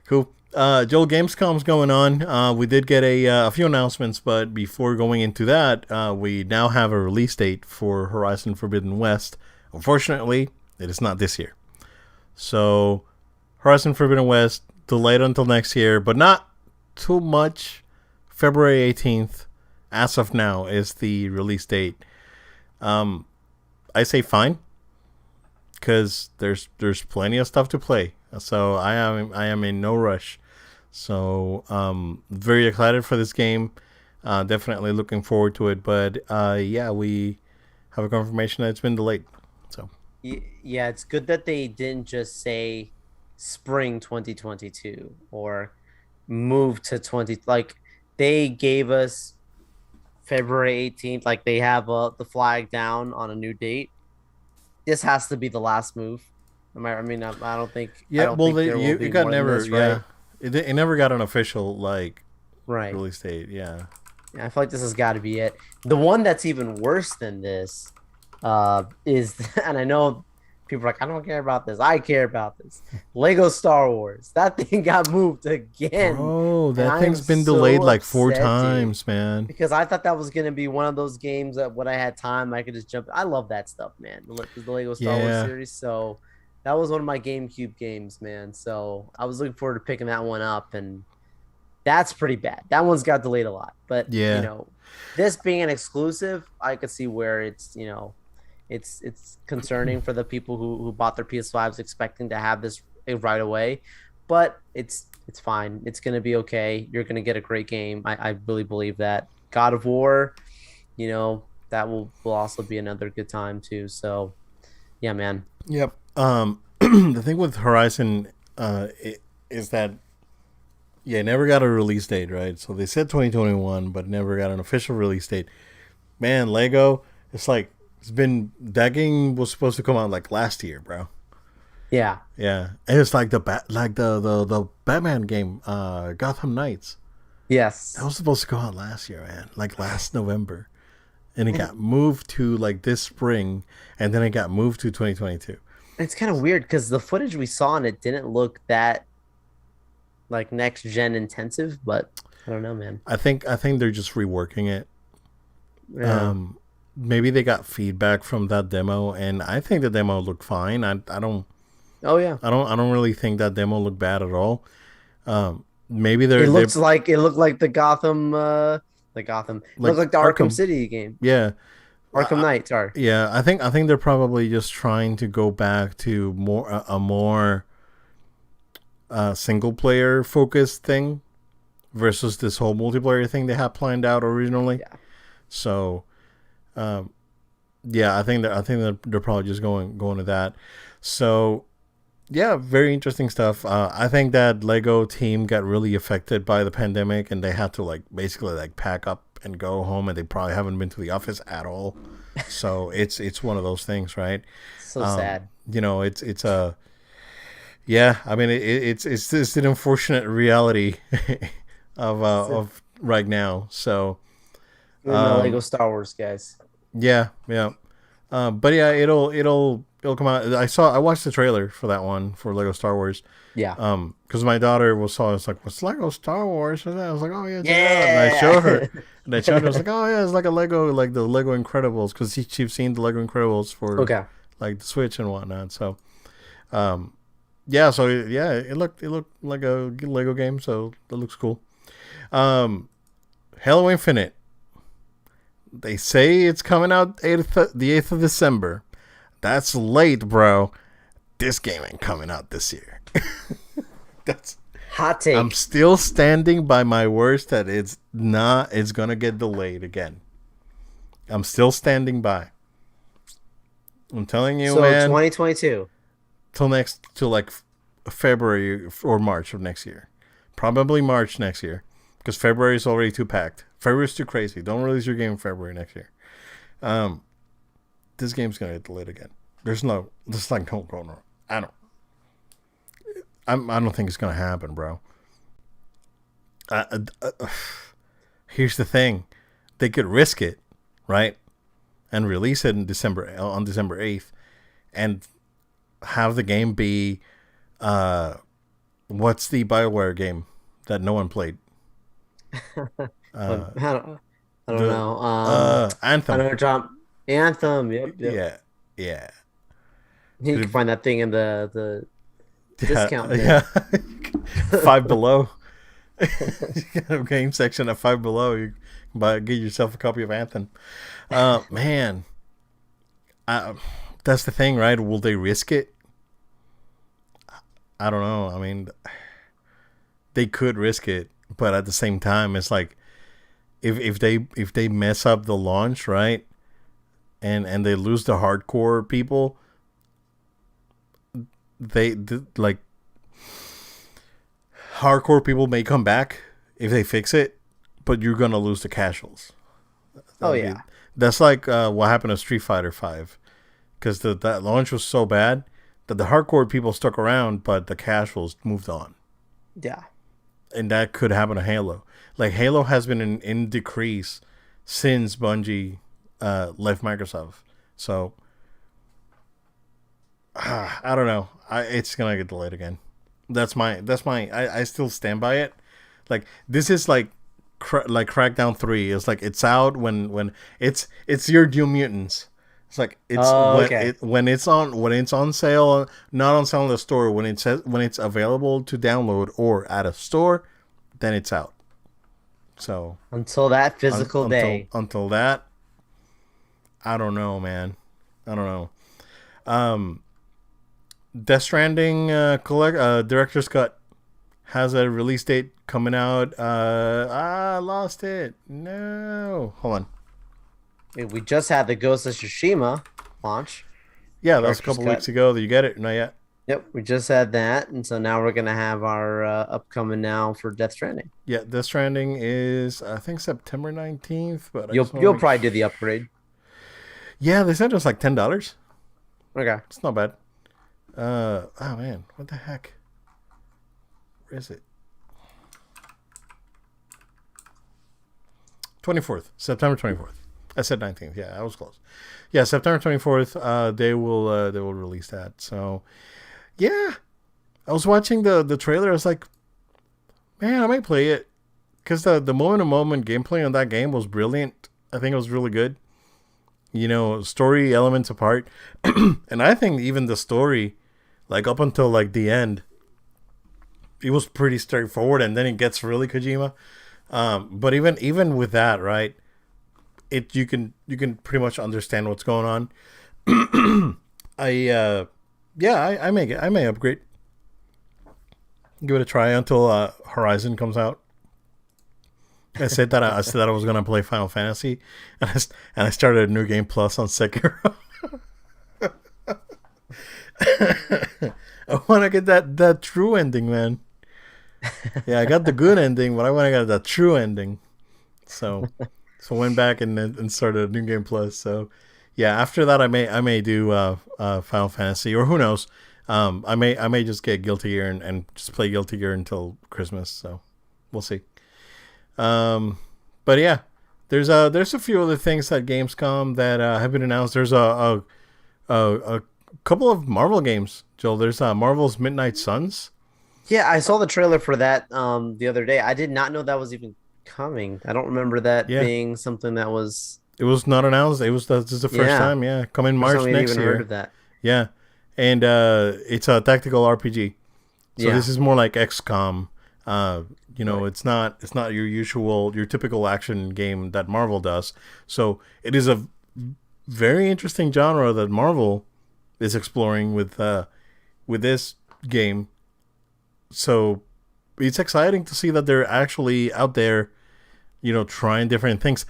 Cool. Joel, Gamescom's going on. We did get a few announcements, but before going into that, we now have a release date for Horizon Forbidden West. Unfortunately, it is not this year. So Horizon Forbidden West delayed until next year, but not too much. February 18th, as of now, is the release date. I say fine, because there's plenty of stuff to play. So I am in no rush. So very excited for this game. Definitely looking forward to it. But we have a confirmation that it's been delayed. So yeah, it's good that they didn't just say spring 2022 or move to 20. Like they gave us February 18th. Like they have the flag down on a new date. This has to be the last move. I don't think. Yeah, you got never. This, right? It never got an official like Right. release date. Yeah. I feel like this has got to be it. The one that's even worse than this is, and I know people are like, I don't care about this. I care about this. Lego Star Wars. That thing got moved again. Bro, And that I am thing's been delayed so like 4 upset, dude, times, man. because I thought that was going to be one of those games that when I had time, I could just jump. I love that stuff, man. The Lego Star Wars Yeah. series. So that was one of my GameCube games, man. So I was looking forward to picking that one up. And that's pretty bad. That one's got delayed a lot. But, Yeah. this being an exclusive, I could see where it's concerning for the people who bought their PS5s expecting to have this right away. But it's fine. It's gonna be okay. You're gonna get a great game. I really believe that. God of War, that will also be another good time too. So yeah, man. Yep. The thing with Horizon is that yeah, it never got a release date, right? So they said 2021, but never got an official release date. Man, Lego, it's like it's been that game was supposed to come out like last year, bro. Yeah. Yeah, and it's like the Batman game, Gotham Knights. Yes. That was supposed to come out last year, man, like last November, and it got moved to like this spring, and then it got moved to 2022. It's kind of weird because the footage we saw in it didn't look that like next gen intensive, but I don't know, man. I think they're just reworking it. Yeah. Maybe they got feedback from that demo, and I think the demo looked fine. I don't Oh yeah. I don't really think that demo looked bad at all. Maybe It looked like the Gotham. It like looked like the Arkham Arkham. City game. Yeah, Arkham Knight, sorry. yeah. I think they're probably just trying to go back to a more single player focused thing versus this whole multiplayer thing they had planned out originally. Yeah. So, yeah, I think that they're probably just going to that. So, yeah, very interesting stuff. I think that Lego team got really affected by the pandemic, and they had to like basically like pack up and go home, and they probably haven't been to the office at all. So it's one of those things, right? So sad. It's a yeah. I mean, it's just an unfortunate reality of right now. So You're in the Lego Star Wars guys. yeah, yeah. But yeah, it'll come out. I watched the trailer for that one for Lego Star Wars. Yeah. Because my daughter was like, "What's Lego Star Wars?" And I was like, "Oh yeah, check it out." And I Yeah. showed her, and I showed her. I was like, "Oh yeah, it's like a Lego, like the Lego Incredibles," because she's seen the Lego Incredibles for Okay. like the Switch and whatnot. So, yeah, so yeah, it looked like a good Lego game, so it looks cool. Um, Halo Infinite. They say it's coming out the 8th of December. That's late, bro. This game ain't coming out this year. That's Hot I'm take. still standing by my words that it's gonna get delayed again. I'm still standing by. I'm telling you, So man, 2022. till like February or March of next year. Probably March next year. Because February is already too packed. February's too crazy. Don't release your game in February next year. This game's gonna get delayed again. There's like no going on. I don't think it's gonna happen, bro. Here's the thing: they could risk it, right, and release it in December 8th, and have the game be, what's the BioWare game that no one played? I don't The know. I Anthem. know John Anthem. Yep, yep. Yeah, yeah, You can find that thing in the yeah, discount bin. yeah. Five Below. You got a game section at Five Below. You can get yourself a copy of Anthem. Man, that's the thing, right? Will they risk it? I don't know. I mean, they could risk it, but at the same time, it's like if they mess up the launch, right, and they lose the hardcore people, like hardcore people may come back if they fix it, but you're gonna lose the casuals. Oh I yeah. mean, that's like what happened to Street Fighter Five, because that launch was so bad that the hardcore people stuck around, but the casuals moved on. Yeah. and that could happen to Halo. Like Halo has been in decrease since Bungie left Microsoft. So I don't know. It's gonna get delayed again. That's my. I still stand by it. Like this is like Crackdown 3. It's like it's out when it's your New Mutants. It's like it's Oh, okay. when it's on sale, not on sale in the store. When it's available to download or at a store, then it's out. So Until that physical day. until that, I don't know, man. I don't know. Um, Death Stranding director's cut has a release date coming out. I lost it. No, hold on. We just had the Ghost of Tsushima launch. Yeah, that was a Director's couple cut. weeks ago. Did you get it? Not yet. Yep, we just had that, and so now we're gonna have our upcoming now for Death Stranding. Yeah, Death Stranding is I think September 19th, but I You'll just want to you'll make probably do the upgrade. Yeah, they said it was like $10. Okay. It's not bad. Oh man, what the heck? Where is it? 24th, September 24th. I said 19th. Yeah, I was close. Yeah, September 24th. They will release that. So yeah, I was watching the trailer. I was like, man, I might play it because the moment to moment gameplay on that game was brilliant. I think it was really good. You know, story elements apart, and I think even the story, like up until like the end, it was pretty straightforward, and then it gets really Kojima. But even with that, right? It you can pretty much understand what's going on. I yeah, I may upgrade, give it a try until Horizon comes out. I said that I was gonna play Final Fantasy, and I started a new game plus on Sekiro. I want to get that true ending, man. Yeah, I got the good ending, but I want to get that true ending. So went back and started a new game plus. So yeah, after that I may do Final Fantasy, or who knows. I may just get Guilty Gear and just play Guilty Gear until Christmas. So we'll see. Um, but yeah, there's a few other things at Gamescom that have been announced. There's a couple of Marvel games, Joel. There's Marvel's Midnight Suns. Yeah, I saw the trailer for that the other day. I did not know that was even coming. I don't remember that Yeah, being something that was. it was not announced. This is the first Yeah, time. Yeah, coming first March time we'd next even heard year. of that. Yeah, and it's a tactical RPG. So Yeah, this is more like XCOM. Uh, right. it's not your typical action game that Marvel does. So it is a very interesting genre that Marvel is exploring with this game. So it's exciting to see that they're actually out there, trying different things.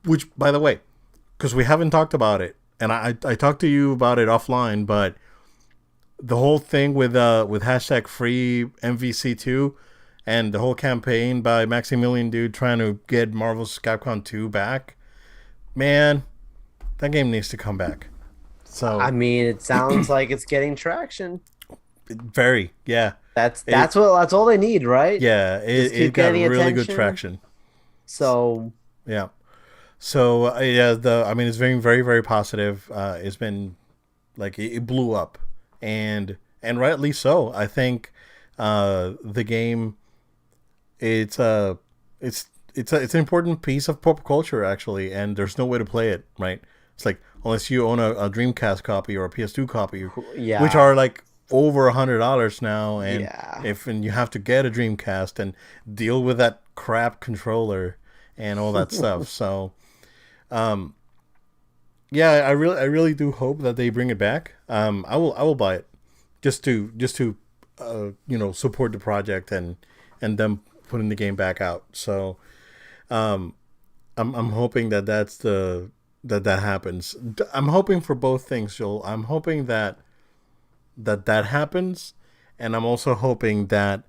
Which, by the way, because we haven't talked about it, and I talked to you about it offline, but the whole thing with hashtag free MVC2 and the whole campaign by Maximilian Dude trying to get Marvel's Capcom 2 back, man, that game needs to come back. I So mean, it sounds like it's getting traction. very, yeah, That's it that's all they need, right? yeah Just it keep got getting really good attention. traction. So Yeah. So yeah, I mean it's very very very positive. It's been like it blew up, and rightly so. I think the game it's it's an important piece of pop culture actually, and there's no way to play it right. It's like unless you own a Dreamcast copy or a PS2 copy, which yeah, are like over $100 now, yeah. and you have to get a Dreamcast and deal with that crap controller and all that stuff. So um, yeah, I really do hope that they bring it back. I will buy it just to support the project and them putting the game back out. So um, I'm hoping that that happens. I'm hoping for both things, Joel. I'm hoping that happens, and I'm also hoping that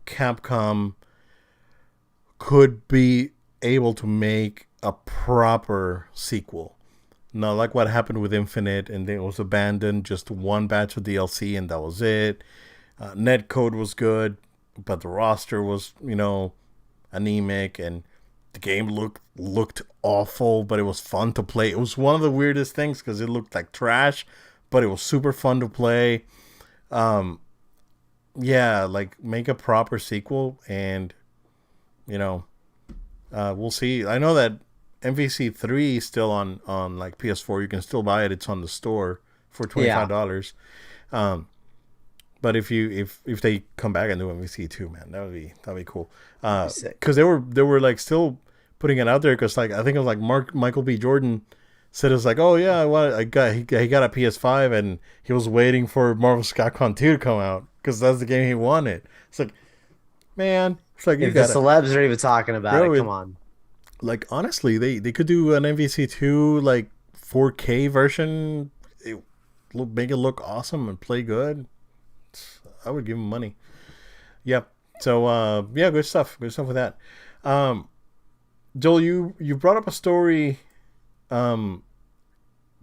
Capcom could be able to make a proper sequel. Not like what happened with Infinite, and then it was abandoned, just one batch of DLC, and that was it. Netcode was good, but the roster was, anemic, and the game looked awful, but it was fun to play. It was one of the weirdest things because it looked like trash, but it was super fun to play. Um, yeah, like make a proper sequel, and you know, we'll see. I know that MVC 3 is still on like PS4. You can still buy it. It's on the store for Yeah, $25. Um, but if they come back and do MVC 2, man, that'd be cool. that'd be sick. Because they were like still putting it out there. Because like I think it was like Michael B. Jordan said it was like, oh yeah, he got a PS5 and he was waiting for Marvel Capcom 2 to come out because that's the game he wanted. It's like, man, it's like you If the gotta, celebs are even talking about it, bro. come on. Like honestly, they could do an MVC 2 like 4K version. Make it look awesome and play good. I would give him money. Yep. So yeah, good stuff. Good stuff with that. Um, Joel, you brought up a story um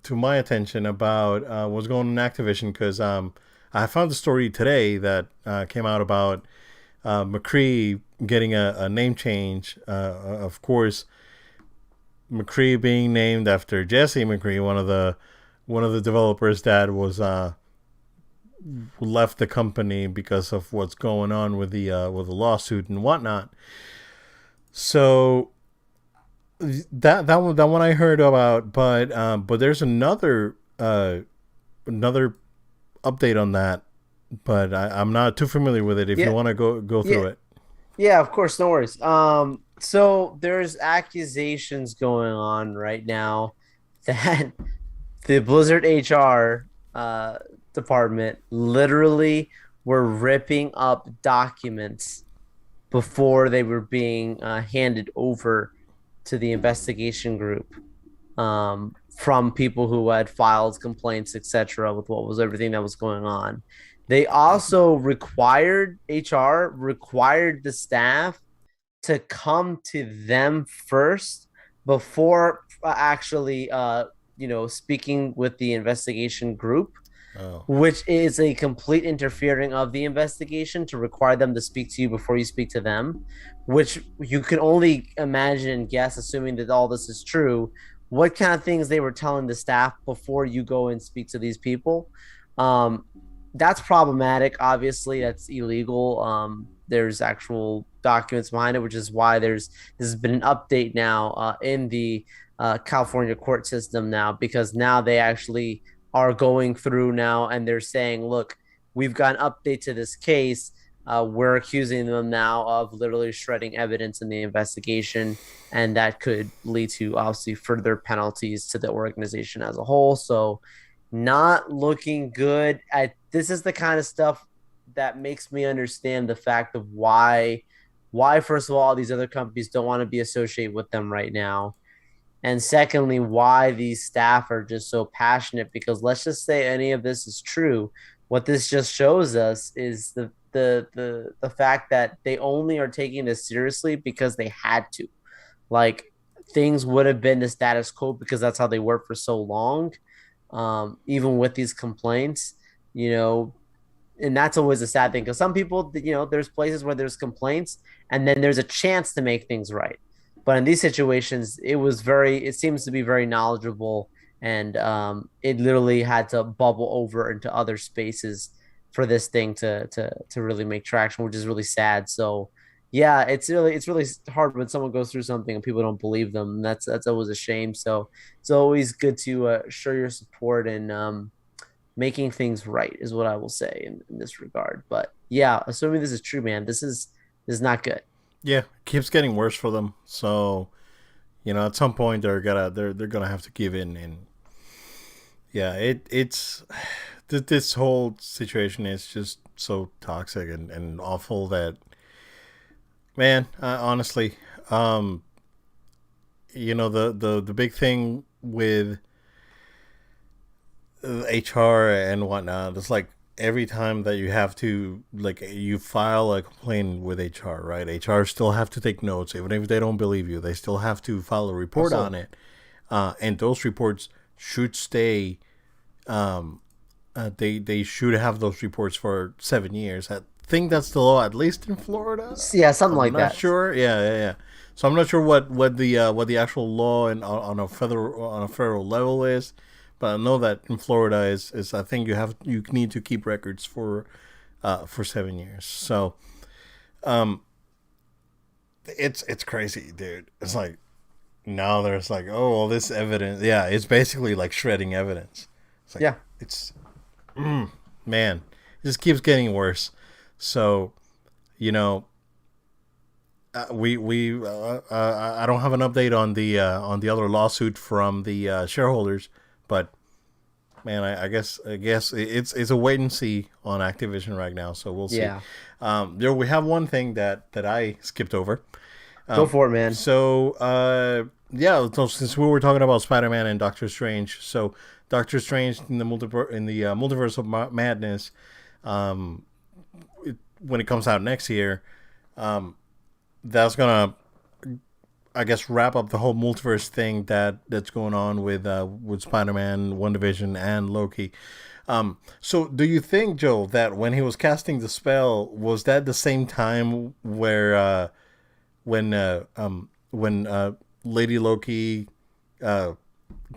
to my attention about what's going on in Activision because I found a story today that came out about McCree getting a name change. Of course, McCree being named after Jesse McCree, one of the developers that was left the company because of what's going on with the lawsuit and whatnot. So that one I heard about, but there's another update on that, but I'm not too familiar with it. If you Yeah, want to go yeah, through it. yeah. Of course, no worries. So there's accusations going on right now that the Blizzard HR department literally were ripping up documents before they were being handed over to the investigation group from people who had filed complaints, etc., with what was everything that was going on. They also required the staff to come to them first before actually speaking with the investigation group, Oh, which is a complete interfering of the investigation to require them to speak to you before you speak to them, which you can only imagine and guess, assuming that all this is true, what kind of things they were telling the staff before you go and speak to these people. um, that's problematic. Obviously that's illegal. There's actual documents behind it, which is why this has been an update now in the California court system now, because now they actually are going through now and they're saying, look, we've got an update to this case. We're accusing them now of literally shredding evidence in the investigation, and that could lead to obviously further penalties to the organization as a whole. So, not looking good. This is the kind of stuff that makes me understand the fact of why first of all these other companies don't want to be associated with them right now, and secondly, why these staff are just so passionate. Because let's just say any of this is true, what this just shows us is the fact that they only are taking this seriously because they had to. Like, things would have been the status quo because that's how they were for so long. Even with these complaints, you know, and that's always a sad thing because some people, there's places where there's complaints and then there's a chance to make things right. But in these situations, it seems to be very knowledgeable, and it literally had to bubble over into other spaces for this thing to really make traction, which is really sad. So yeah, it's really hard when someone goes through something and people don't believe them. And that's always a shame. So it's always good to show your support and making things right is what I will say in this regard. But yeah, assuming this is true, man, this is not good. yeah, it keeps getting worse for them. So at some point they're gonna have to give in, and yeah, it's this whole situation is just so toxic and awful that, man, honestly, um, the big thing with HR and whatnot. It's like every time that you have to, like, you file a complaint with HR, right? HR still have to take notes, even if they don't believe you. They still have to file a report on Also, it, and those reports should stay. They should have those reports for 7 years at think that's the law, at least in Florida. Yeah, something I'm like not that. sure. Yeah, yeah, yeah. So I'm not sure what the actual law on a federal level is, but I know that in Florida is I think you need to keep records for 7 years. So it's crazy, dude. It's like now there's like, oh, all this evidence. Yeah, it's basically like shredding evidence. It's like Yeah. it's man, it just keeps getting worse. So you know, I don't have an update on the other lawsuit from the shareholders, but man, I guess it's a wait and see on Activision right now. So we'll see. Yeah. There we have one thing that I skipped over. Go for it, man. So yeah, so since we were talking about Spider-Man and Doctor Strange, so Doctor Strange in the multiverse of madness, when it comes out next year, that's gonna, I guess, wrap up the whole multiverse thing that's going on with Spider-Man, WandaVision, and Loki. So do you think, Joe, that when he was casting the spell, was that the same time where when Lady Loki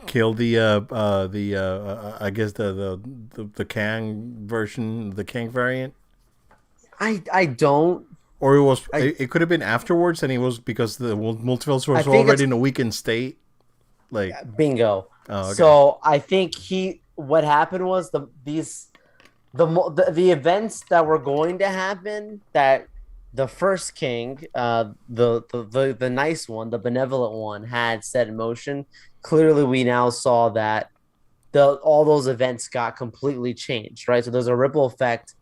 killed I guess the Kang version, the Kang variant? I don't. Or it was. I It could have been afterwards, and it was because the multiverse I was think it's already in a weakened state. Like, bingo. oh, okay, So I think what happened was the events that were going to happen, that the first king, the nice one, the benevolent one, had set in motion. Clearly, we now saw that all those events got completely changed, right? So there's a ripple effect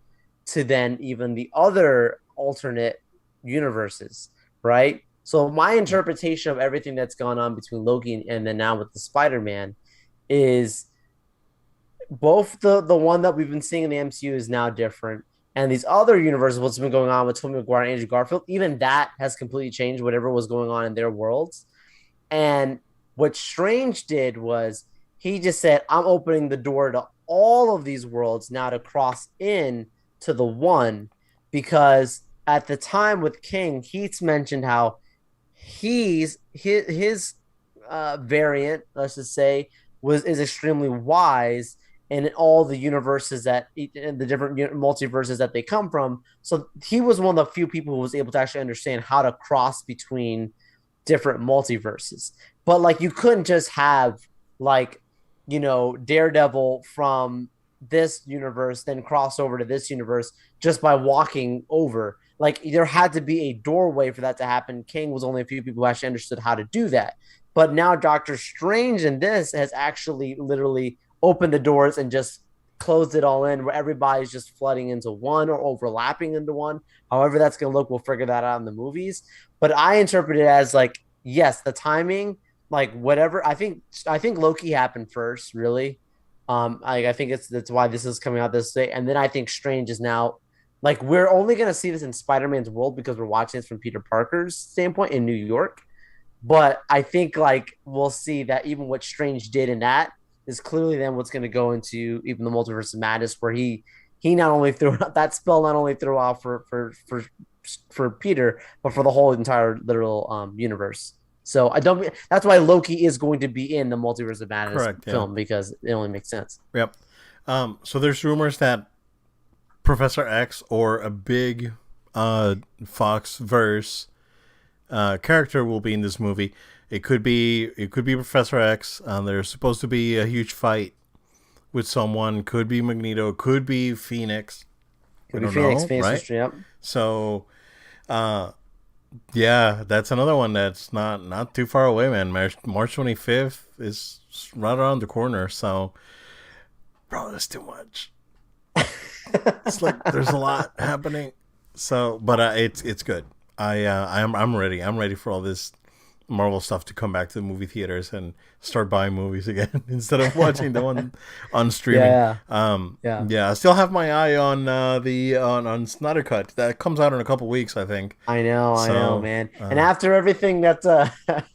to then even the other alternate universes, right? So my interpretation of everything that's gone on between Loki and then now with the Spider-Man is both the one that we've been seeing in the MCU is now different. And these other universes, what's been going on with Tobey Maguire and Andrew Garfield, even that has completely changed whatever was going on in their worlds. And what Strange did was he just said, I'm opening the door to all of these worlds now to cross in to the one, because at the time with King, he's mentioned how his variant, let's just say, is extremely wise in all the universes in the different multiverses that they come from. So he was one of the few people who was able to actually understand how to cross between different multiverses. But like you couldn't just have like, Daredevil from this universe then cross over to this universe just by walking over. Like there had to be a doorway for that to happen. King was only a few people who actually understood how to do that. But now Doctor Strange in this has actually literally opened the doors and just closed it all in, where everybody's just flooding into one or overlapping into one. However that's going to look, we'll figure that out in the movies. But I interpret it as like, yes, the timing, like whatever. I think Loki happened first, really. I think that's why this is coming out this day. And then I think Strange is now, like, we're only going to see this in Spider-Man's world because we're watching this from Peter Parker's standpoint in New York. But I think like we'll see that even what Strange did in that is clearly then what's going to go into even the Multiverse of Madness, where he not only threw out that spell, not only threw out for Peter, but for the whole entire literal universe. So I don't. That's why Loki is going to be in the Multiverse of Madness correct, yeah, film, because it only makes sense. yep. So there's rumors that Professor X or a big Fox verse character will be in this movie. It could be Professor X. There's supposed to be a huge fight with someone. Could be Magneto. Could be Phoenix. Could be Phoenix, right? Yep. So, yeah, that's another one that's not too far away, man. March 25th is right around the corner. So, bro, that's too much. It's like there's a lot happening. So, but it's good. I'm ready. I'm ready for all this Marvel stuff to come back to the movie theaters and start buying movies again instead of watching them on streaming. Yeah. I still have my eye on on Snyder Cut that comes out in a couple weeks, I think. I know, man. And after everything that's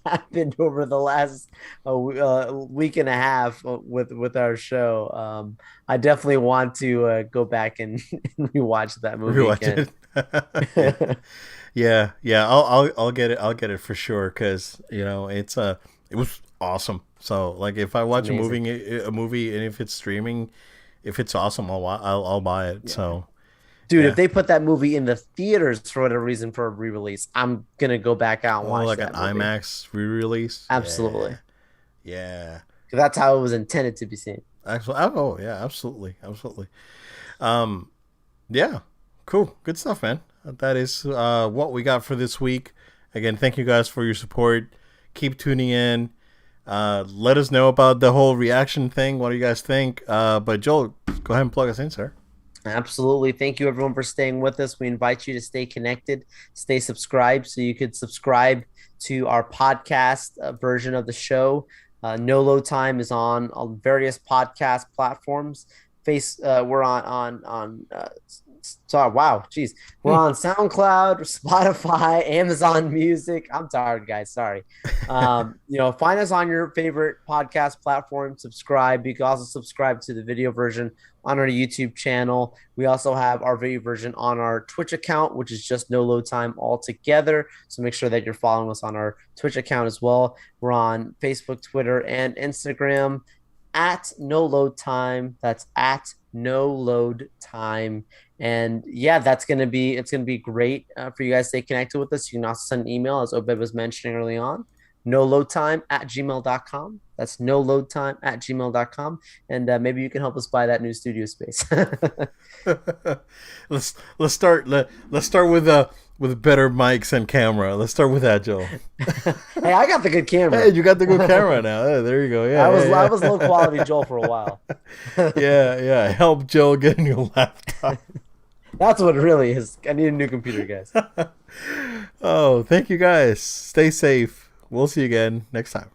happened over the last week and a half with our show, I definitely want to go back and, and rewatch that movie Rewatch again. it. Yeah. I'll get it. I'll get it for sure because it was awesome. So like if I watch Amazing. a movie and if it's streaming, if it's awesome, I'll buy it. Yeah. So Dude, yeah, if they put that movie in the theaters for whatever reason for a re-release, I'm gonna go back out and watch like an that movie. IMAX re-release. Absolutely. Yeah. 'Cause that's how it was intended to be seen. Actually, oh yeah, absolutely. Um, yeah, cool, good stuff, man. That is what we got for this week. Again, thank you guys for your support. Keep tuning in. Let us know about the whole reaction thing. What do you guys think? But Joel, go ahead and plug us in, sir. Absolutely. Thank you everyone for staying with us. We invite you to stay connected, stay subscribed. So you could subscribe to our podcast version of the show. No Load Time is on various podcast platforms. We're sorry, wow, geez, we're on SoundCloud, Spotify, Amazon Music. I'm tired, guys. Sorry. Find us on your favorite podcast platform. Subscribe. You can also subscribe to the video version on our YouTube channel. We also have our video version on our Twitch account, which is just No Load Time altogether. So make sure that you're following us on our Twitch account as well. We're on Facebook, Twitter, and Instagram at No Load Time. That's at No Load Time. And yeah, it's gonna be great for you guys to stay connected with us. You can also send an email, as Obed was mentioning early on, noloadtime@gmail.com. That's noloadtime@gmail.com. And maybe you can help us buy that new studio space. let's start with better mics and camera. Let's start with that, Joel. Hey, I got the good camera. Hey, you got the good camera now. Hey, there you go. Yeah, I was low quality Joel for a while. yeah. Help Joel get a new laptop. That's what it really is. I need a new computer, guys. Oh, thank you guys. Stay safe. We'll see you again next time.